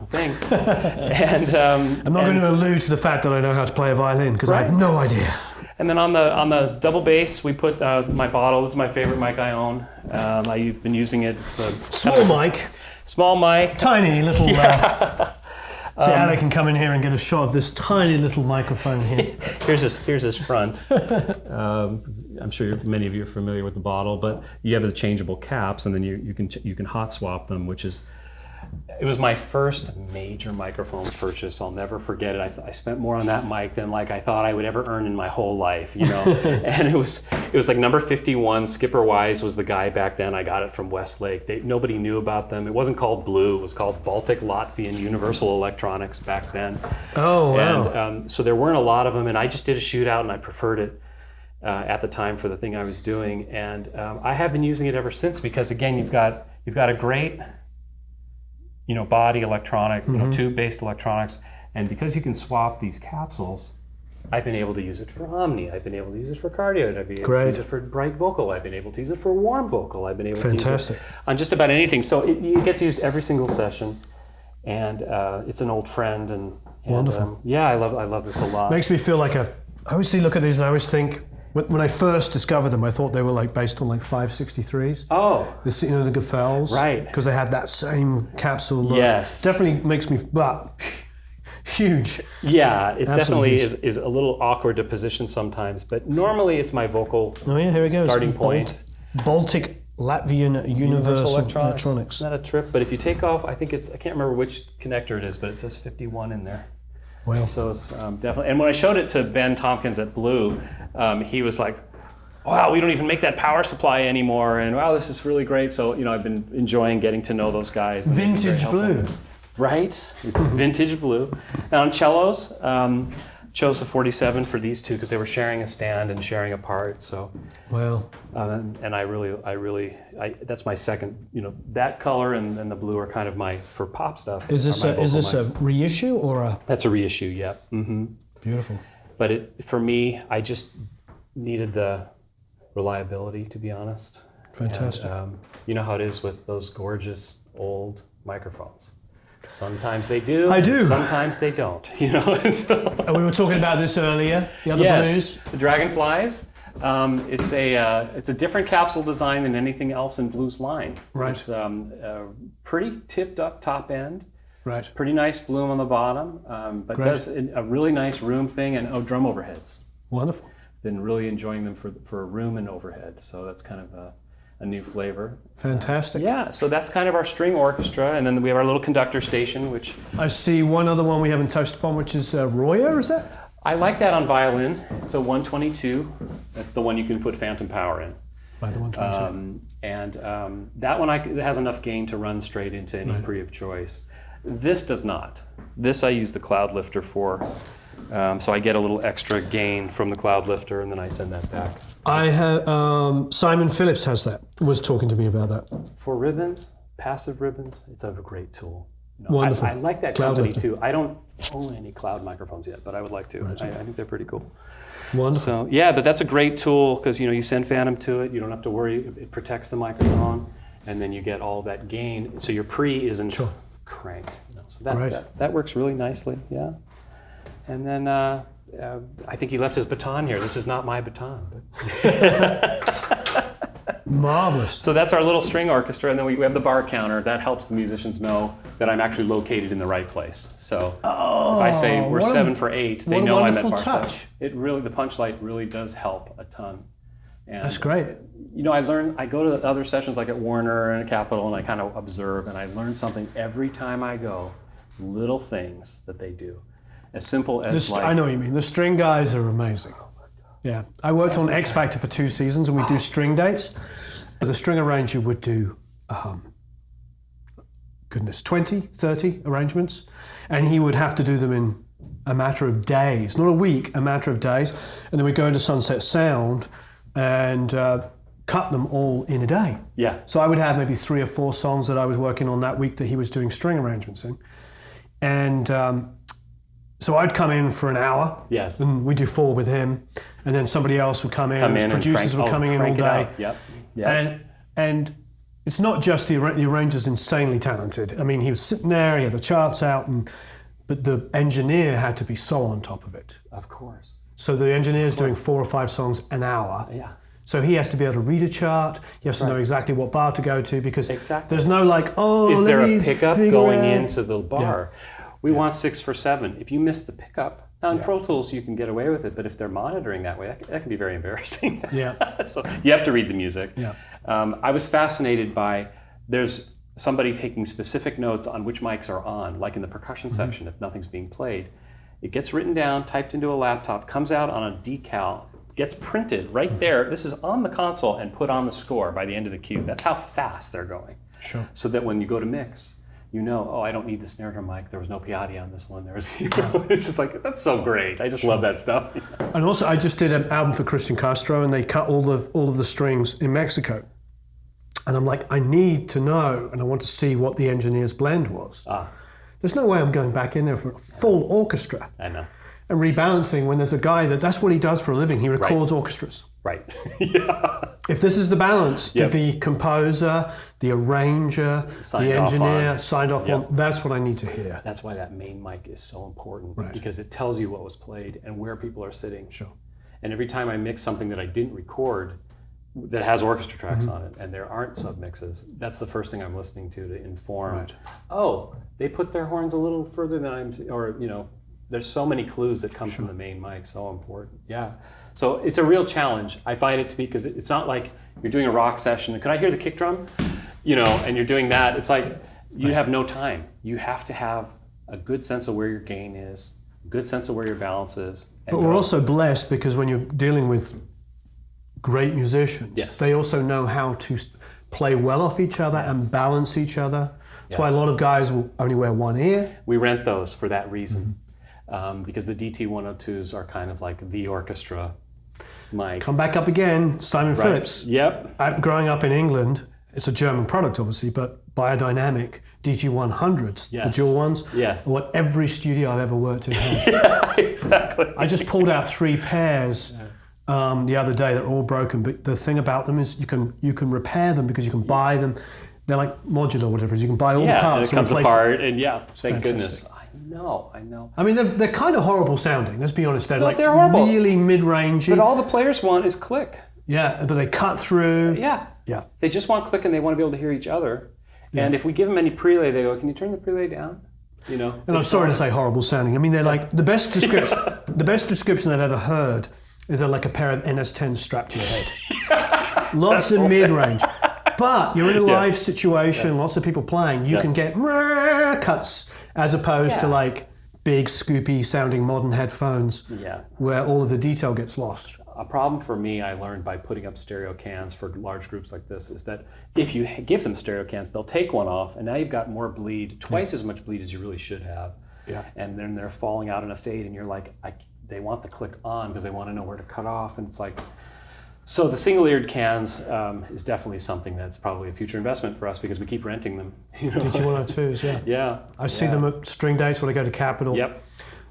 thing. And I'm not going to allude to the fact that I know how to play a violin because I have no idea. And then on the double bass, we put my bottle. This is my favorite mic I own. I've been using it. It's a small mic. Small mic. Tiny little. So Alec can come in here and get a shot of this tiny little microphone here. Here's his front. I'm sure many of you are familiar with the bottle, but you have the changeable caps, and then you can hot swap them, it was my first major microphone purchase. I'll never forget it. I spent more on that mic than I thought I would ever earn in my whole life, And it was like number 51. Skipper Wise was the guy back then. I got it from Westlake. Nobody knew about them. It wasn't called Blue. It was called Baltic Latvian Universal Electronics back then. Oh, wow. And so there weren't a lot of them, and I just did a shootout, and I preferred it at the time for the thing I was doing. And I have been using it ever since because, again, you've got a great body electronic, tube-based electronics, and because you can swap these capsules, I've been able to use it for Omni, I've been able to use it for cardio, I've been able to use it for bright vocal, I've been able to use it for warm vocal, I've been able to use it on just about anything. So it gets used every single session, and it's an old friend, and wonderful. I love this a lot. Makes me feel like I always look at these and I always think, when I first discovered them, I thought they were based on 563s. Oh. The Gefels. Right. Because they had that same capsule look. Yes. Definitely makes me, huge. Yeah, it definitely is a little awkward to position sometimes, but normally it's my vocal here we go. starting point. Baltic Latvian Universal Electronics. Isn't that a trip? But if you take off, I can't remember which connector it is, but it says 51 in there. Well, so it's definitely. And when I showed it to Ben Tompkins at Blue, he was like, "Wow, we don't even make that power supply anymore," and "Wow, this is really great." So I've been enjoying getting to know those guys. Vintage Blue, right? It's vintage Blue. Now on cellos, chose the 47 for these two because they were sharing a stand and sharing a part. So, well, and I really, that's my second. That color and the blue are kind of for pop stuff. Is this a reissue or a? That's a reissue. Yeah. Mm-hmm. Beautiful. But for me, I just needed the reliability, to be honest. Fantastic. And, you know how it is with those gorgeous old microphones. Sometimes they do. I do. Sometimes they don't. And so, and we were talking about this earlier. The other blues. The Dragonflies. It's a different capsule design than anything else in Blue's line. Right. It's pretty tipped up top end. Right. Pretty nice bloom on the bottom, but Great. does a really nice room thing and drum overheads. Wonderful. Been really enjoying them for room and overhead. So that's kind of a new flavor. Fantastic. Yeah, so that's kind of our string orchestra, and then we have our little conductor station, which... I see one other one we haven't touched upon, which is Roya, is that? I like that on violin. It's a 122. That's the one you can put phantom power in. By the 122. That one it has enough gain to run straight into any pre of choice. This does not. This I use the cloud lifter for. So I get a little extra gain from the cloud lifter, and then I send that back. I have Simon Phillips was talking to me about that. For ribbons, passive ribbons, it's a great tool. Wonderful. I like that Cloud company lifter. too. I don't own any cloud microphones yet, but I would like to. I think they're pretty cool. Wonderful. So yeah, but that's a great tool because you send phantom to it. You don't have to worry. It protects the microphone, and then you get all that gain. So your pre isn't cranked. So that works really nicely. Yeah. And then I think he left his baton here. This is not my baton. Marvelous. So that's our little string orchestra, and then we have the bar counter. That helps the musicians know that I'm actually located in the right place. So if I say we're 7 for 8, they know I'm at bar touch. 7. It really, the punch light really does help a ton. And, that's great. I go to other sessions like at Warner and Capitol, and I kind of observe, and I learn something every time I go. Little things that they do. As simple as I know what you mean. The string guys are amazing. Yeah. I worked on X Factor for 2 seasons, and we do string dates. The string arranger would do, 20, 30 arrangements, and he would have to do them in a matter of days, not a week, a matter of days. And then we'd go into Sunset Sound and cut them all in a day. Yeah. So I would have maybe 3 or 4 songs that I was working on that week that he was doing string arrangements in. And so I'd come in for an hour. Yes. And we'd do 4 with him. And then somebody else would come in. Producers were coming in all day. Yep. Yep. And it's not just the arranger's insanely talented. I mean, he was sitting there, he had the charts out, but the engineer had to be so on top of it. Of course. So the engineer's doing 4 or 5 songs an hour. Yeah. So he has to be able to read a chart. He has to know exactly what bar to go to because there's no is there a pickup going into the bar? Yeah. We want 6 for 7. If you miss the pickup, now in Pro Tools you can get away with it, but if they're monitoring that way, that can be very embarrassing. Yeah. So you have to read the music. Yeah. I was fascinated by there's somebody taking specific notes on which mics are on, like in the percussion section if nothing's being played. It gets written down, typed into a laptop, comes out on a decal, gets printed right there. This is on the console and put on the score by the end of the cue. That's how fast they're going. Sure. So that when you go to mix, I don't need the snare drum mic. There was no Piatti on this one. It's just like, that's so great. I just love that stuff. And also, I just did an album for Christian Castro, and they cut all of the strings in Mexico. And I'm like, I need to know, and I want to see what the engineer's blend was. There's no way I'm going back in there for a full orchestra. I know. And rebalancing when there's a guy that's what he does for a living. He records orchestras. Right. Yeah. If this is the balance that the composer, the arranger, the engineer signed off on, that's what I need to hear. That's why that main mic is so important because it tells you what was played and where people are sitting. Sure. And every time I mix something that I didn't record that has orchestra tracks on it and there aren't submixes, that's the first thing I'm listening to inform. Right. Oh, they put their horns a little further than there's so many clues that come from the main mic, so important. Yeah. So it's a real challenge. I find it to be because it's not like you're doing a rock session. Could I hear the kick drum? You know, and you're doing that. It's like you have no time. You have to have a good sense of where your gain is, a good sense of where your balance is. But we're also blessed because when you're dealing with great musicians, yes. they also know how to play well off each other yes. and balance each other. That's yes. why a lot of guys will only wear one ear. We rent those for that reason, because the DT-102s are kind of like the orchestra mic. Come back up again, Simon Phillips. Yep. Growing up in England, it's a German product obviously, but Biodynamic DT-100s, yes. the dual ones, yes. are what every studio I've ever worked in has. Yeah, exactly. I just pulled out 3 pairs the other day that are all broken, but the thing about them is you can repair them because you can buy them. They're like modular, whatever it is. You can buy all the parts and it comes replace apart, them. and thank fantastic. goodness. I know. I mean, they're kind of horrible sounding. Let's be honest. They're they're horrible. Really mid-rangey. But all the players want is click. Yeah, but they cut through. Yeah. Yeah. They just want click, and they want to be able to hear each other. Yeah. And if we give them any prelay, they go, "Can you turn the prelay down?" You know. And I'm sorry to say horrible sounding. I mean, they're like the best description. The best description I've ever heard is like a pair of NS10s strapped to your head. Lots of mid-range. But you're in a live situation, lots of people playing, you can get cuts as opposed to like big, scoopy sounding modern headphones where all of the detail gets lost. A problem for me I learned by putting up stereo cans for large groups like this is that if you give them stereo cans, they'll take one off and now you've got more bleed, twice as much bleed as you really should have. Yeah. And then they're falling out in a fade and you're like, they want the click on because they want to know where to cut off, and it's like, so the single-eared cans is definitely something that's probably a future investment for us because we keep renting them. You know? DT-102s, yeah. Yeah. I see them at string dates when I go to Capitol. Yep.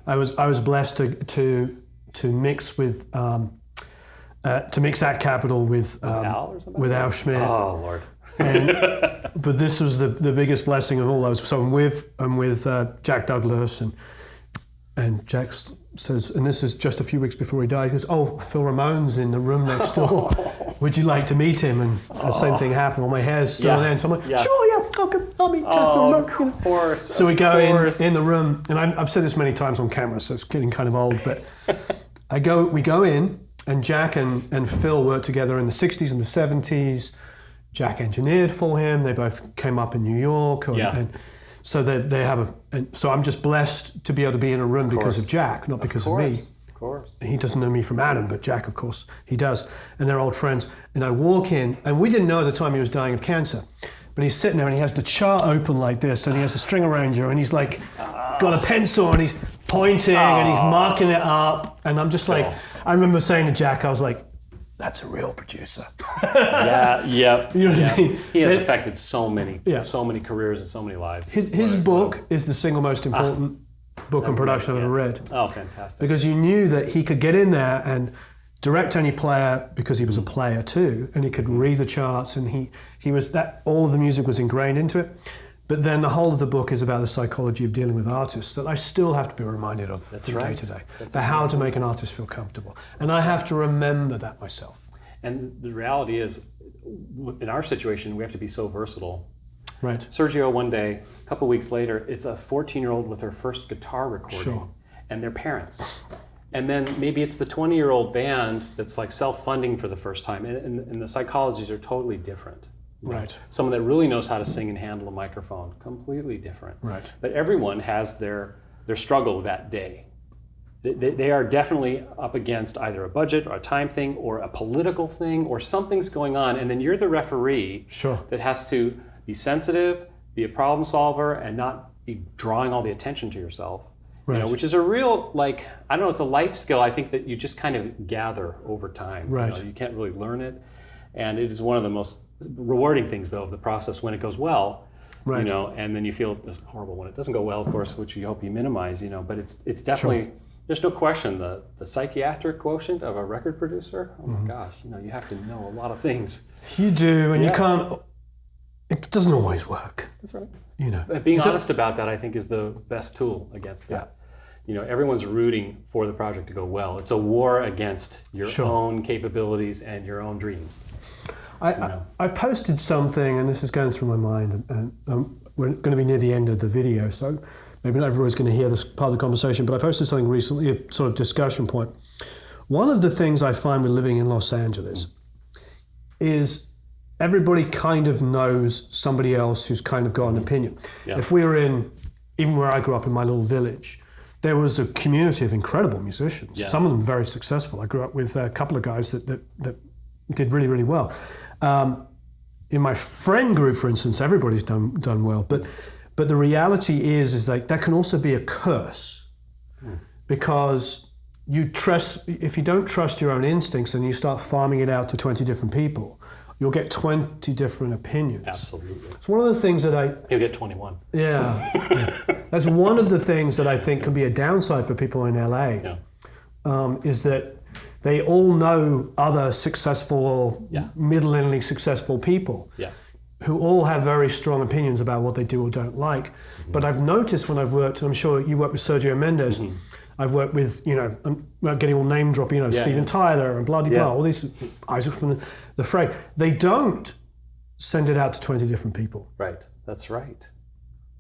I was blessed to mix with to mix at Capitol with Al or something? with Al Schmidt. Oh Lord. But this was the biggest blessing of all those. So I'm with Jack Douglas and Jack says, and this is just a few weeks before he died, he goes, "Oh, Phil Ramone's in the room next door. Would you like to meet him?" And the same thing happened. All my hair's still there. And so I'm like, "Sure, yeah, I'll meet Phil Ramone." Of course. So we go in the room, and I've said this many times on camera, so it's getting kind of old, but we go in, and Jack and Phil worked together in the 60s and the 70s. Jack engineered for him. They both came up in New York. And so they have so I'm just blessed to be able to be in a room because of Jack, not because of me. Of course. He doesn't know me from Adam, but Jack, of course, he does. And they're old friends. And I walk in, and we didn't know at the time he was dying of cancer. But he's sitting there and he has the chart open like this, and he has a string arranger, and he's like got a pencil and he's pointing and he's marking it up. And I'm just like, I remember saying to Jack, I was like, "That's a real producer." Yep. You know what I mean? He has affected so many careers and so many lives. His book is the single most important book on production I've ever read. Oh, fantastic. Because you knew that he could get in there and direct any player because he was a player too, and he could read the charts, and he was that, all of the music was ingrained into it. But then the whole of the book is about the psychology of dealing with artists that I still have to be reminded of from day to day, for how to make an artist feel comfortable. And I have to remember that myself. And the reality is, in our situation, we have to be so versatile. Right. Sergio, one day, a couple weeks later, it's a 14-year-old with her first guitar recording, and their parents. And then maybe it's the 20-year-old band that's like self-funding for the first time, and the psychologies are totally different. Right. Someone that really knows how to sing and handle a microphone, completely different. Right. But everyone has their struggle that day. They are definitely up against either a budget or a time thing or a political thing or something's going on, and then you're the referee that has to be sensitive, be a problem solver, and not be drawing all the attention to yourself. Right. You know, which is a real, like, I don't know, it's a life skill I think that you just kind of gather over time. Right. You can't really learn it, and it is one of the most rewarding things though of the process when it goes well. Right. You know, and then you feel it's horrible when it doesn't go well, of course, which you hope you minimize, you know, but it's definitely, there's no question, the psychiatric quotient of a record producer, oh my gosh, you know, you have to know a lot of things. You do, and you can't, it doesn't always work. That's right. You know. But being honest about that, I think, is the best tool against that. You know, everyone's rooting for the project to go well. It's a war against your own capabilities and your own dreams. I posted something, and this is going through my mind, and we're going to be near the end of the video, so maybe not everyone's going to hear this part of the conversation, but I posted something recently, a sort of discussion point. One of the things I find with living in Los Angeles is everybody kind of knows somebody else who's kind of got an opinion. Yeah. If we were even where I grew up in my little village, there was a community of incredible musicians, Yes. some of them very successful. I grew up with a couple of guys that did really, really well. In my friend group, for instance, everybody's done well, but the reality is like that can also be a curse, because if you don't trust your own instincts and you start farming it out to 20 different people, you'll get 20 different opinions. Absolutely. It's one of the things that You'll get 21. Yeah. That's one of the things that I think can be a downside for people in LA, is that they all know other successful or middlingly successful people who all have very strong opinions about what they do or don't like. But I've noticed when I've worked, I'm sure you worked with Sergio Mendes, I've worked with, I'm not getting all name dropping, Steven Tyler and blah, blah, blah, all these, Isaac from the Fray. They don't send it out to 20 different people. Right. That's right.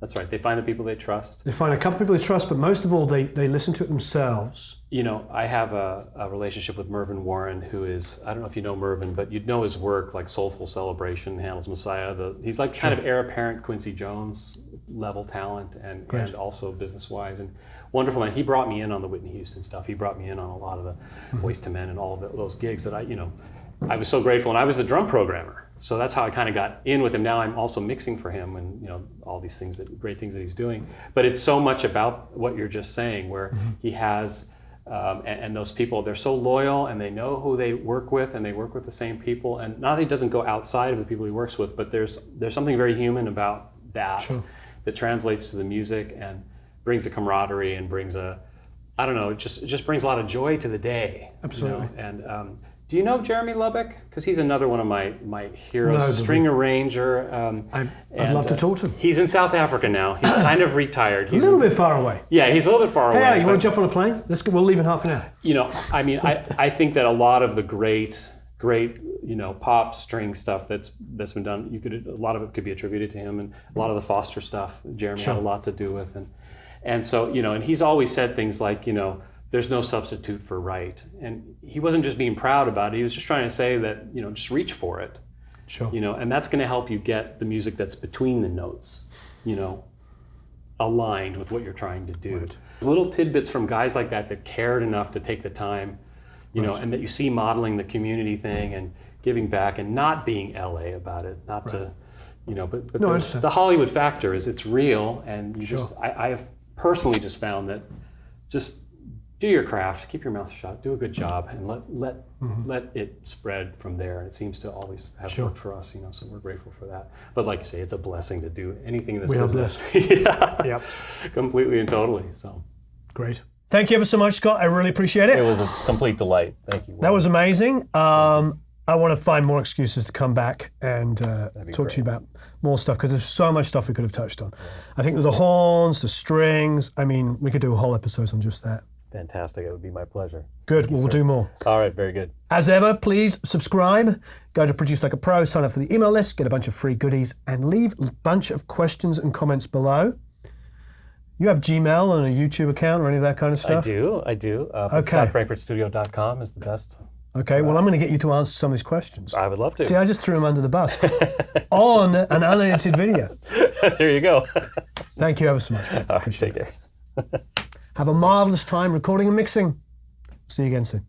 That's right. They find the people they trust. They find a couple of people they trust, but most of all, they listen to it themselves. I have a relationship with Mervyn Warren, who is, I don't know if you know Mervyn, but you'd know his work, like Soulful Celebration, Handel's Messiah. He's like kind of heir apparent Quincy Jones level talent, and also business-wise, and wonderful man. He brought me in on the Whitney Houston stuff. He brought me in on a lot of the Boyz II Men and all of those gigs that I was so grateful. And I was the drum programmer. So that's how I kind of got in with him. Now I'm also mixing for him, and all these things, great things that he's doing. But it's so much about what you're just saying, where he has, and those people, they're so loyal, and they know who they work with, and they work with the same people. And not that he doesn't go outside of the people he works with, but there's something very human about that that translates to the music and brings a camaraderie and brings it just brings a lot of joy to the day. Absolutely. And do you know Jeremy Lubbock? Because he's another one of my heroes, string arranger. I'd love to talk to him. He's in South Africa now. He's kind of retired. He's a little bit far away. Yeah, he's a little bit far away. Yeah, you want to jump on a plane? We'll leave in half an hour. I think that a lot of the great pop string stuff that's been done, a lot of it could be attributed to him, and a lot of the Foster stuff Jeremy had a lot to do with, and so and he's always said things like there's no substitute for right, and he wasn't just being proud about it. He was just trying to say that just reach for it, and that's going to help you get the music that's between the notes, aligned with what you're trying to do. Right. Little tidbits from guys like that cared enough to take the time, and that you see modeling the community thing and giving back and not being LA about it, not to, but no, the Hollywood factor is it's real, and you I have personally just found that just do your craft, keep your mouth shut, do a good job, and let it spread from there. And it seems to always have worked for us, so we're grateful for that. But like you say, it's a blessing to do anything in this business. Yep. Completely and totally. So great. Thank you ever so much, Scott. I really appreciate it. It was a complete delight. Thank you. That was amazing. I want to find more excuses to come back and talk to you about more stuff, because there's so much stuff we could have touched on. I think the horns, the strings, we could do a whole episode on just that. Fantastic. It would be my pleasure. Good. We'll do more. All right. Very good. As ever, please subscribe. Go to Produce Like a Pro, sign up for the email list, get a bunch of free goodies, and leave a bunch of questions and comments below. You have Gmail and a YouTube account or any of that kind of stuff? I do. ScottFrankfurtstudio.com is the best. Okay, well, I'm going to get you to answer some of these questions. I would love to. See, I just threw them under the bus on an unedited video. There you go. Thank you ever so much. Take care. Have a marvelous time recording and mixing. See you again soon.